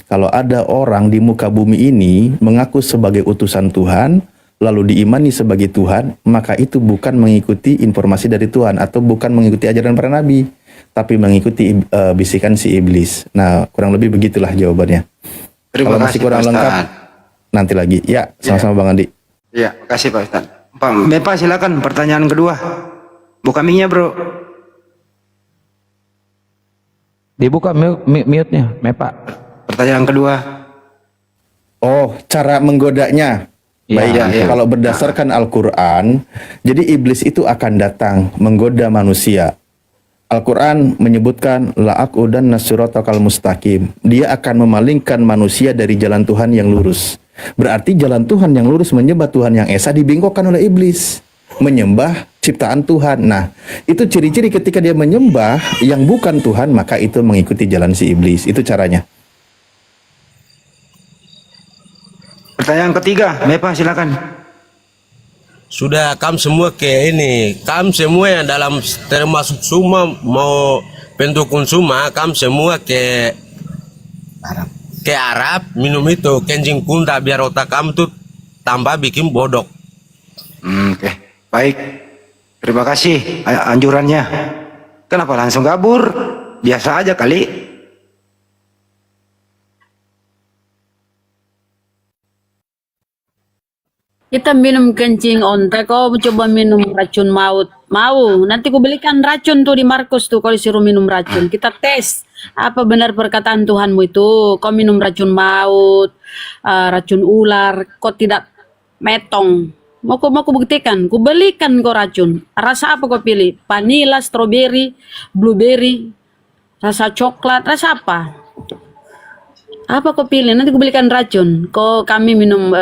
Kalau ada orang di muka bumi ini mengaku sebagai utusan Tuhan, lalu diimani sebagai Tuhan, maka itu bukan mengikuti informasi dari Tuhan atau bukan mengikuti ajaran para nabi, tapi mengikuti bisikan si iblis. Nah, kurang lebih begitulah jawabannya. Terima Kalau kasih masih kurang Pak lengkap, Ustadz. nanti lagi. Ya, sama-sama Bang Andi. Iya, makasih Pak Ustadz. Pak Mepa silakan pertanyaan kedua. Buka mic-nya bro. Dibuka mute-nya, Mepa. Pertanyaan kedua. Oh, cara menggodanya. Ya, Baik, ya. kalau berdasarkan Al-Quran, jadi iblis itu akan datang menggoda manusia. Al-Quran menyebutkan la'aqudan nasiratakal mustaqim. Dia akan memalingkan manusia dari jalan Tuhan yang lurus. Berarti jalan Tuhan yang lurus menyembah Tuhan yang esa dibingkokkan oleh iblis. Menyembah ciptaan Tuhan. Nah, itu ciri-ciri ketika dia menyembah yang bukan Tuhan, maka itu mengikuti jalan si iblis. Itu caranya. Pertanyaan ketiga, Mepa silakan. Sudah kam semua ke ini, kam semua yang dalam termasuk semua mau pendukung semua, kam semua ke Arab minum itu kencing kunta biar otak kamu tuh tambah bikin bodoh. Oke. Baik. Terima kasih anjurannya. Kenapa langsung kabur? Biasa aja kali. Kita minum kencing onta, kau coba minum racun maut. Mau, nanti ku belikan racun tuh di Markus tuh, kalau disuruh minum racun. Kita tes, apa benar perkataan Tuhanmu itu. Kau minum racun maut, racun ular, kau tidak metong. Mau ku buktikan, ku belikan kau racun. Rasa apa kau pilih? Vanilla, strawberry, blueberry, rasa coklat, rasa apa? Apa kau pilih? Nanti ku belikan racun. Kami minum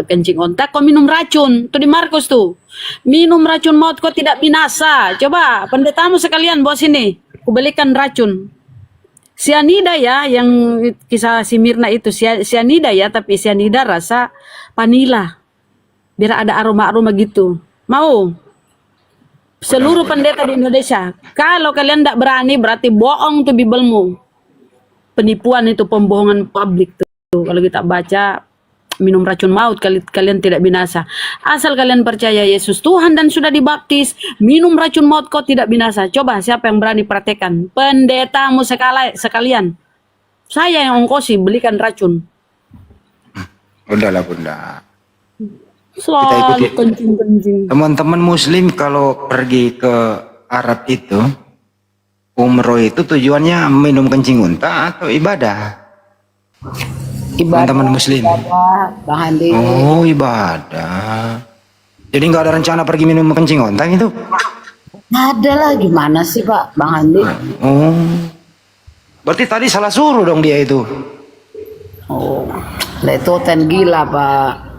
kencing onta, kau minum racun. Tuh di Markus tuh. Minum racun maut kau tidak binasa. Coba pendetamu sekalian bawa sini. Ku belikan racun. Sianida ya, yang kisah si Mirna itu. Sianida ya, tapi sianida rasa vanila. Biar ada aroma-aroma gitu. Mau? Seluruh pendeta di Indonesia. Kalau kalian tidak berani, berarti bohong tuh Bibelmu. Penipuan itu, pembohongan publik tuh. Kalau kita baca minum racun maut, kalian tidak binasa. Asal kalian percaya Yesus Tuhan dan sudah dibaptis, minum racun maut kau tidak binasa. Coba siapa yang berani praktekkan? Pendetamu sekalian. Saya yang ongkosi belikan racun. Udahlah bunda. Selalu kencing-kencing. Teman-teman muslim kalau pergi ke Arab itu, umroh itu tujuannya minum kencing unta atau ibadah? Teman-teman muslim. Bang Andi. Oh, ibadah. Jadi nggak ada rencana pergi minum kencing unta gitu? Ada lah, gimana sih Pak Bang Andi? Oh. Berarti tadi salah suruh dong dia itu. Oh, itu ten gila Pak.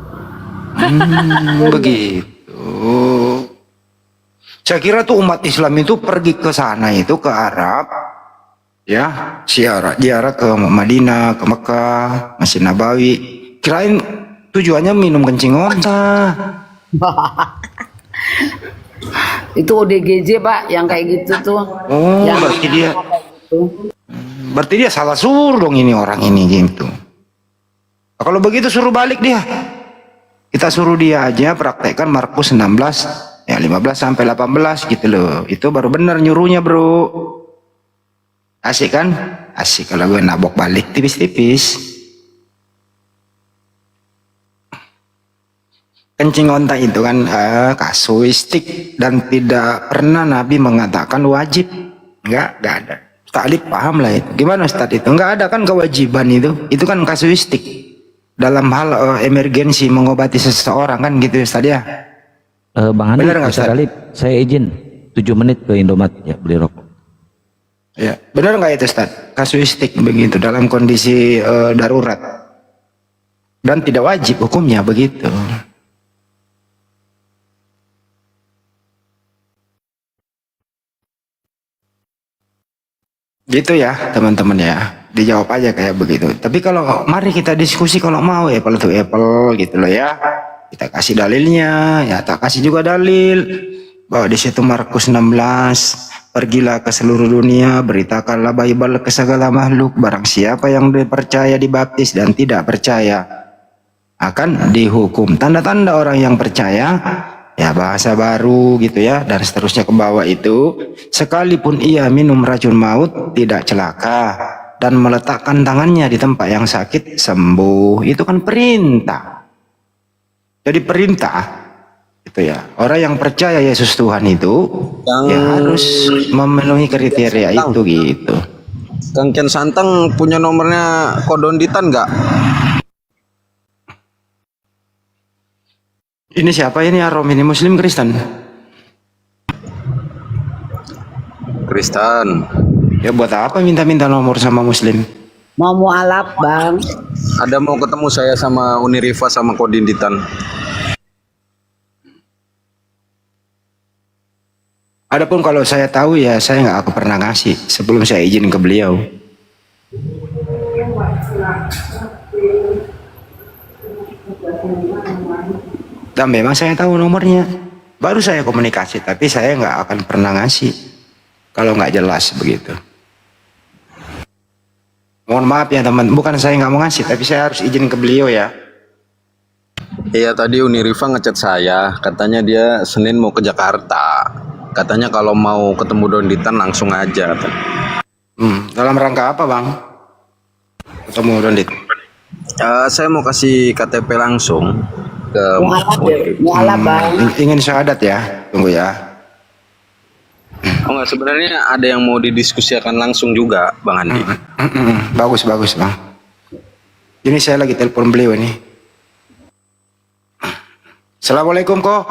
Begitu. Saya kira tuh umat Islam itu pergi ke sana itu ke Arab, ya, ziarah ke Madinah, ke Mekah, Masjid Nabawi. Kirain tujuannya minum kencing onta. Itu ODGJ Pak, yang kayak gitu tuh. Oh, Yang berarti dia salah suruh dong ini orang ini gitu. Nah, kalau begitu suruh balik dia. Kita suruh dia aja praktekkan Markus 16 ya 15 sampai 18 gitu loh. Itu baru benar nyuruhnya, Bro. Asik kan? Asik kalau gue nabok balik tipis-tipis. Kencing onta itu kan kasuistik dan tidak pernah Nabi mengatakan wajib. Enggak ada. Ustaz Alif paham lah itu. Gimana Ustaz itu? Enggak ada kan kewajiban itu. Itu kan kasuistik. Dalam hal emergensi mengobati seseorang kan gitu Ustaz ya. Bang Andi, Bener nggak, Ustaz Ustaz? Alif, saya izin 7 menit ke Indomaret ya beli rokok. Ya, benar nggak itu Ustaz? Kasuistik begitu dalam kondisi darurat. Dan tidak wajib hukumnya begitu. Gitu ya teman-teman ya. Dijawab aja kayak begitu. Tapi kalau mari kita diskusi kalau mau apple to apple gitu loh ya. Kita kasih dalilnya, ya tak kasih juga dalil bahwa di situ Markus 16, pergilah ke seluruh dunia, beritakanlah Bible ke segala makhluk, barang siapa yang dipercaya dibaptis dan tidak percaya akan dihukum. Tanda-tanda orang yang percaya, ya bahasa baru gitu ya, dan seterusnya ke bawah itu, sekalipun ia minum racun maut tidak celaka dan meletakkan tangannya di tempat yang sakit sembuh. Itu kan perintah. Jadi perintah itu ya. Orang yang percaya Yesus Tuhan itu ya harus memenuhi kriteria itu gitu. Kang Kian Santang punya nomornya Kodonditan nggak? Ini siapa ini Arom? Ini Muslim Kristen? Kristen. Ya buat apa minta-minta nomor sama Muslim? Mau mualaf bang. Ada mau ketemu saya sama Unirifa sama Kodinditan. Adapun kalau saya tahu ya saya nggak akan pernah ngasih sebelum saya izin ke beliau. Dan memang saya tahu nomornya. Baru saya komunikasi, tapi saya nggak akan pernah ngasih kalau nggak jelas begitu. Mohon maaf ya teman, bukan saya nggak mau ngasih, tapi saya harus izin ke beliau ya. Iya tadi Unirifa ngechat saya, katanya dia Senin mau ke Jakarta. Katanya kalau mau ketemu Donditan langsung aja. Dalam rangka apa bang? Ketemu Dondit? Saya mau kasih KTP langsung ke Mualaf bang. Ingin syahadat ya? Tunggu ya. Oh enggak, sebenarnya ada yang mau didiskusikan langsung juga Bang Andi. Bagus bang. Ini saya lagi telepon beliau nih. Assalamualaikum kok.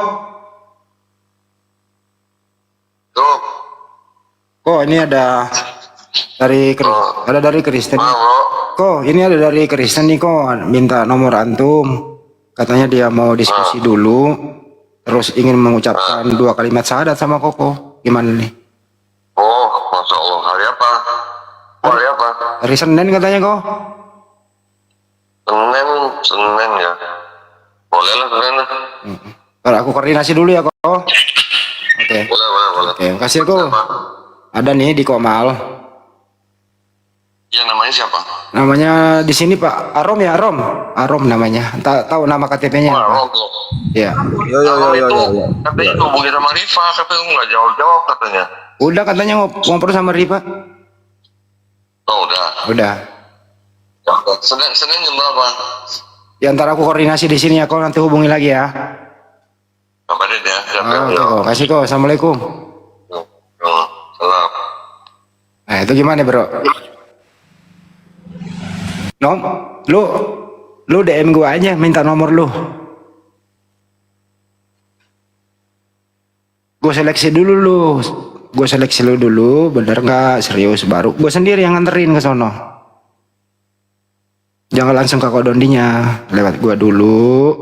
Kok ini ada dari Kristen. Kok ini ada dari Kristen nih kok minta nomor antum. Katanya dia mau diskusi dulu, terus ingin mengucapkan 2 kalimat syahadat sama Koko. Gimana nih? Oh, Masya Allah. Hari apa? Hari apa? Hari Senin katanya kok. Senin ya. Boleh lah Senin. Kalau aku koordinasi dulu ya kok. Oke. Boleh. Oke, makasih kok. Ada nih di Komal. Ya namanya siapa? Namanya di sini Pak Arom ya, Arom namanya. Tahu nama KTP-nya apa? Ya. Yo. Katanya hubungi sama Rifa, katanya nggak jawab katanya. Udah katanya ngobrol sama Rifa. Oh udah. Udah. Senin jam berapa? Ya ntar aku koordinasi di sini ya kok, nanti hubungi lagi ya. Kabarin ya. Oke kok, kasih kok. Assalamualaikum. Salam. Nah itu gimana bro? Lu DM gua aja, minta nomor lu. Gue seleksi dulu bener nggak serius, baru gue sendiri yang nganterin ke sono. Jangan langsung ke Kodondinya, lewat gua dulu,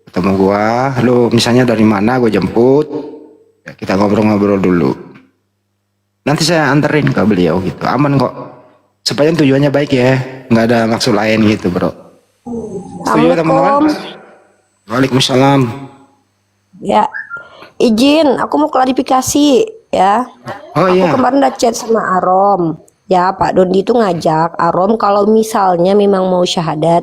ketemu gua, lu misalnya dari mana, gue jemput, ya, kita ngobrol-ngobrol dulu. Nanti saya anterin ke beliau gitu, aman kok. Supaya tujuannya baik ya, nggak ada maksud lain gitu bro. Setuju teman-teman? Waalaikumsalam. Ya, izin, aku mau klarifikasi ya. Oh aku iya. kemarin udah chat sama Arom. Ya, Pak Dondi itu ngajak Arom kalau misalnya memang mau syahadat.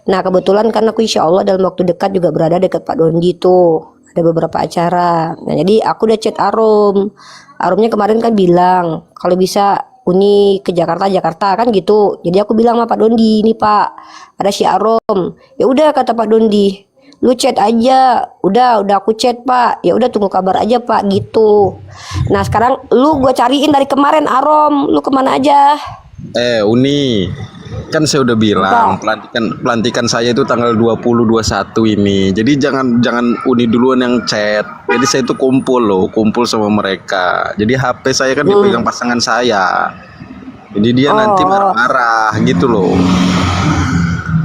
Nah, kebetulan kan aku insya Allah dalam waktu dekat juga berada dekat Pak Dondi tuh. Ada beberapa acara. Nah, jadi aku udah chat Arom. Aromnya kemarin kan bilang kalau bisa Uni ke Jakarta kan gitu. Jadi aku bilang sama Pak Dondi, ini Pak, ada si Arom. Ya udah kata Pak Dondi, lu chat aja. Udah aku chat Pak. Ya udah tunggu kabar aja Pak gitu. Nah sekarang lu gue cariin dari kemarin Arom, lu kemana aja? Uni, kan saya udah bilang pelantikan saya itu tanggal 20-21 ini. Jadi jangan Uni duluan yang chat. Jadi saya itu kumpul sama mereka. Jadi HP saya kan dipegang pasangan saya. Jadi dia nanti marah-marah gitu loh.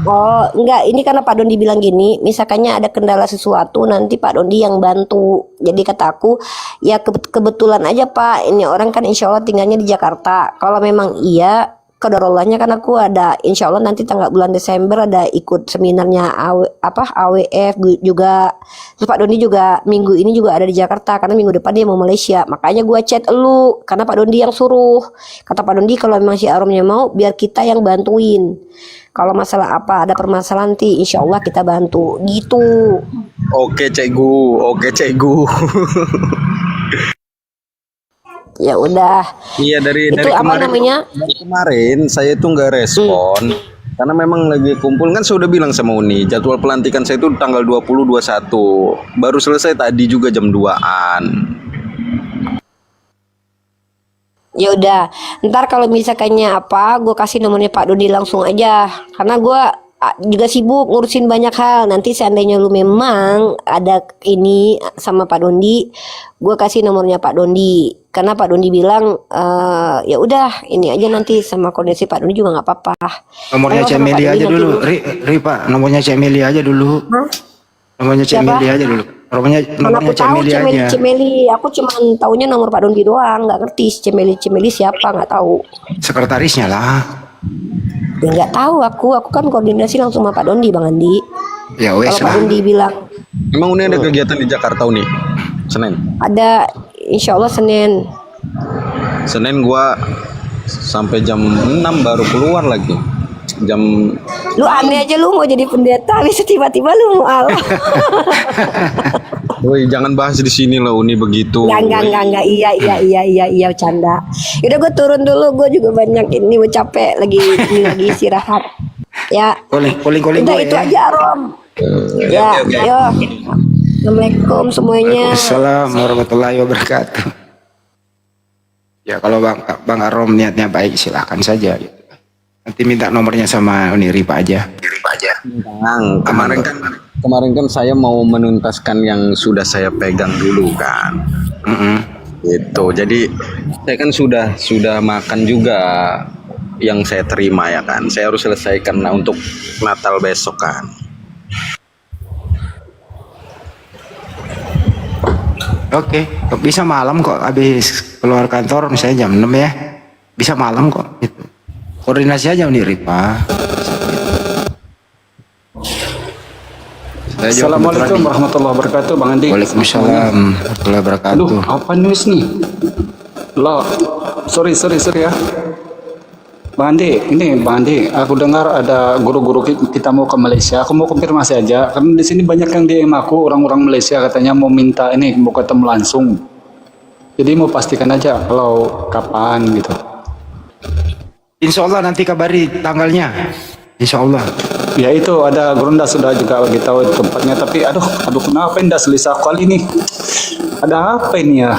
Oh enggak, ini karena Pak Dondi bilang gini, misalkannya ada kendala sesuatu nanti Pak Dondi yang bantu. Jadi kata aku, ya kebetulan aja Pak, ini orang kan insya Allah tinggalnya di Jakarta. Kalau memang iya, kedarullahnya kan aku ada, insya Allah nanti tanggal bulan Desember ada ikut seminarnya AWF juga. Terus Pak Dondi juga minggu ini juga ada di Jakarta, karena minggu depan dia mau Malaysia. Makanya gua chat elu, karena Pak Dondi yang suruh. Kata Pak Dondi kalau memang si Aromnya mau, biar kita yang bantuin. Kalau masalah apa ada permasalahan nanti insya Allah kita bantu gitu. Oke Cikgu. Ya udah. Iya dari Itu apa kemarin, namanya? dari kemarin saya itu nggak respon karena memang lagi kumpul kan saya udah bilang sama Uni jadwal pelantikan saya itu tanggal 20-21 baru selesai tadi juga jam 2-an. Ya udah, ntar kalau misalkannya apa, gue kasih nomornya Pak Dodi langsung aja, karena gue juga sibuk ngurusin banyak hal. Nanti seandainya lu memang ada ini sama Pak Dondi, gue kasih nomornya Pak Dondi, karena Pak Dondi bilang ya udah ini aja nanti sama kondisi Pak Dondi juga nggak apa-apa. Nomornya Kalau Cek sama Pak Meli Dodi aja nanti dulu. Ri Pak, nomornya Cek Meli aja dulu. Nomornya Cek Siapa? Meli aja dulu. Mana Nomornya aku Cek tahu Meli Cemeli, aja. Cemeli, aku cuma taunya nomor Pak Dondi doang, nggak ngerti Cemeli siapa, nggak tahu. Sekretarisnya lah. Ya nggak tahu aku kan koordinasi langsung sama Pak Dondi, Bang Andi. Ya wes Kalau Pak lah. Dondi bilang Emang Uni ada kegiatan di Jakarta Uni? Senin ada, insya Allah Senin gua sampai jam 6 baru keluar lagi. Jam lu aneh aja, lu mau jadi pendeta bisa tiba-tiba lu mau Allah. Woi, jangan bahas di sini loh Uni begitu. Enggak, iya canda. Yaudah gue turun dulu, gue juga banyak ini, gue capek lagi istirahat. Ya. Calling Udah gue itu ya. aja Rom. Ya, yo. Assalamualaikum semuanya. Assalamualaikum warahmatullahi wabarakatuh. Ya kalau Bang Arom niatnya baik silakan saja. Nanti minta nomornya sama Uni Ripa aja. Bang, kemarin kan saya mau menuntaskan yang sudah saya pegang dulu kan. Gitu. Jadi saya kan sudah makan juga yang saya terima ya kan. Saya harus selesaikan untuk Natal besok kan. Oke, bisa malam kok habis keluar kantor misalnya jam 6 ya. Bisa malam kok gitu. Koordinasi aja Uni Ripa. Assalamualaikum warahmatullahi wabarakatuh, Bang Andi. Waalaikumsalam warahmatullahi wabarakatuh. Aduh, apa news nih? Loh, sorry ya. Bang Andi, aku dengar ada guru-guru kita mau ke Malaysia. Aku mau konfirmasi aja, karena di sini banyak yang DM aku, orang-orang Malaysia katanya mau minta ini, mau ketemu langsung. Jadi mau pastikan aja kalau kapan gitu. Insya Allah nanti kabari tanggalnya. Insya Allah. Ya itu ada Gronda sudah juga bagi tahu tempatnya, tapi aduh kenapa indah selisah kali ini? Ada apa ini ya?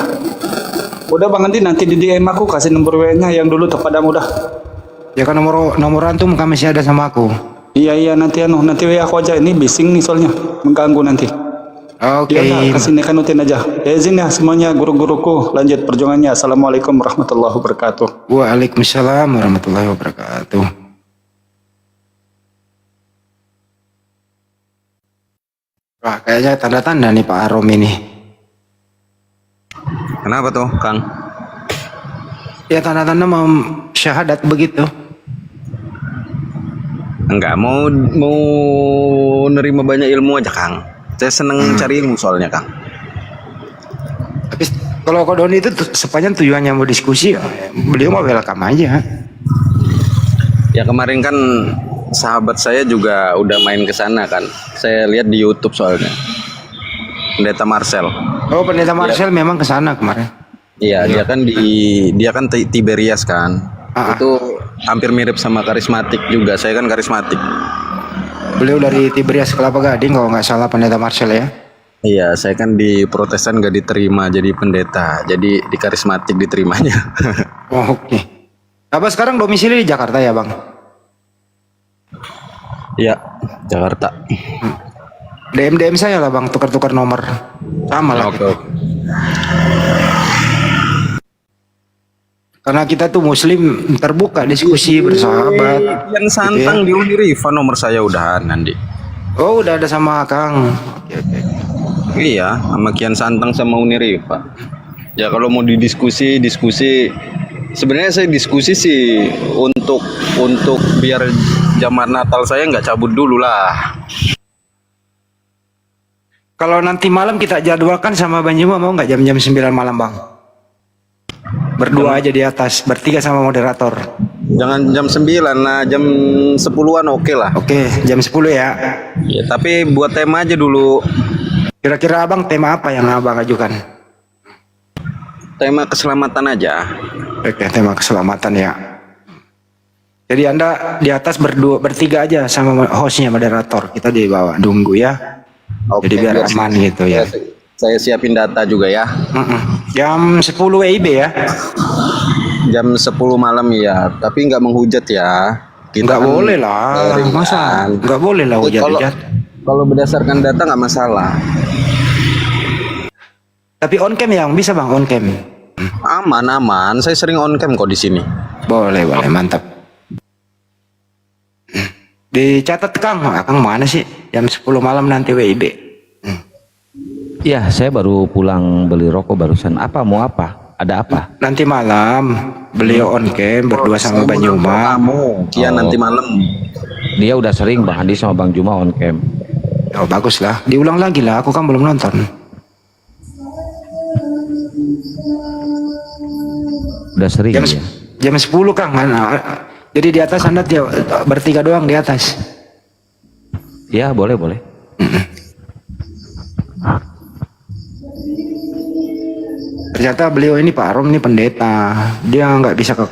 Udah Bang Andi, nanti di DM aku kasih nomor WA-nya yang dulu terpadam udah. Ya kan nomor antum kan masih ada sama aku. Iya nanti WA aku aja, ini bising nih soalnya mengganggu nanti. Oke. Ya kesini kanutin aja. Ya izin ya semuanya guru-guruku lanjut perjuangannya. Assalamualaikum warahmatullahi wabarakatuh. Waalaikumsalam warahmatullahi wabarakatuh. Wah kayaknya tanda-tanda nih Pak Arom ini. Kenapa tuh, Kang? Ya tanda-tanda mau syahadat begitu. Enggak mau nerima banyak ilmu aja, Kang. Saya seneng cari ilmu soalnya, Kang. Tapi kalau Kodoni itu sepanjang tujuannya mau diskusi, beliau mau welcome aja. Ya kemarin kan sahabat saya juga udah main ke sana kan. Saya lihat di YouTube soalnya. Pendeta Marcel. Oh, Pendeta Marcel memang ke sana kemarin. Iya, dia kan Tiberias kan. Itu hampir mirip sama karismatik juga. Saya kan karismatik. Beliau dari Tiberias Kelapa Gading kalau nggak salah Pendeta Marcel ya. Iya, saya kan di Protestan gak diterima jadi pendeta. Jadi di karismatik diterimanya. Oh, oke. Apa sekarang domisili di Jakarta ya, Bang? Iya, Jakarta. DM saya lah, Bang, tukar-tukar nomor. Sama lah. Oke. Karena kita tuh muslim terbuka diskusi bersahabat. Kian Santang di Uni Rifa nomor saya udahan Nandi. Oh udah ada sama Kang. Oke. Iya sama Kian Santang sama Uni Rifa. Ya kalau mau diskusi sebenarnya saya diskusi sih untuk biar jamaah Natal saya nggak cabut dulu lah. Kalau nanti malam kita jadwalkan sama Bang Juma mau nggak jam 9 malam Bang? Berdua aja di atas, bertiga sama moderator. Jangan jam 9 lah, jam 10-an oke lah. Oke, jam 10 ya. Ya, tapi buat tema aja dulu. Kira-kira abang tema apa yang abang ajukan? Tema keselamatan aja. Oke, tema keselamatan ya. Jadi Anda di atas bertiga aja sama hostnya, moderator. Kita di bawah nunggu ya. Oke, Jadi biar aman gitu ya. Saya siapin data juga ya. Jam 10 WIB ya. Jam 10 malam ya, tapi nggak menghujat ya. Nggak boleh lah, masa nggak boleh lah hujat-hujat. Kalau berdasarkan data nggak masalah. Tapi on cam yang bisa bang, on cam. Aman. Saya sering on cam kok di sini. Boleh, mantap. Dicatat Kang, Kang mana sih? Jam 10 malam nanti WIB. Ya, saya baru pulang beli rokok barusan. Apa mau apa? Ada apa? Nanti malam beliau on cam berdua sama Bang Juma. Iya, nanti malam. Dia udah sering Bang Andi sama Bang Juma on cam. Oh bagus lah, diulang lagi lah. Aku kan belum nonton. Udah sering ya. Jam 10 Kang. Jadi di atas Anda bertiga doang di atas. Ya, boleh. Ternyata beliau ini Pak Rom ini pendeta. Dia nggak bisa ke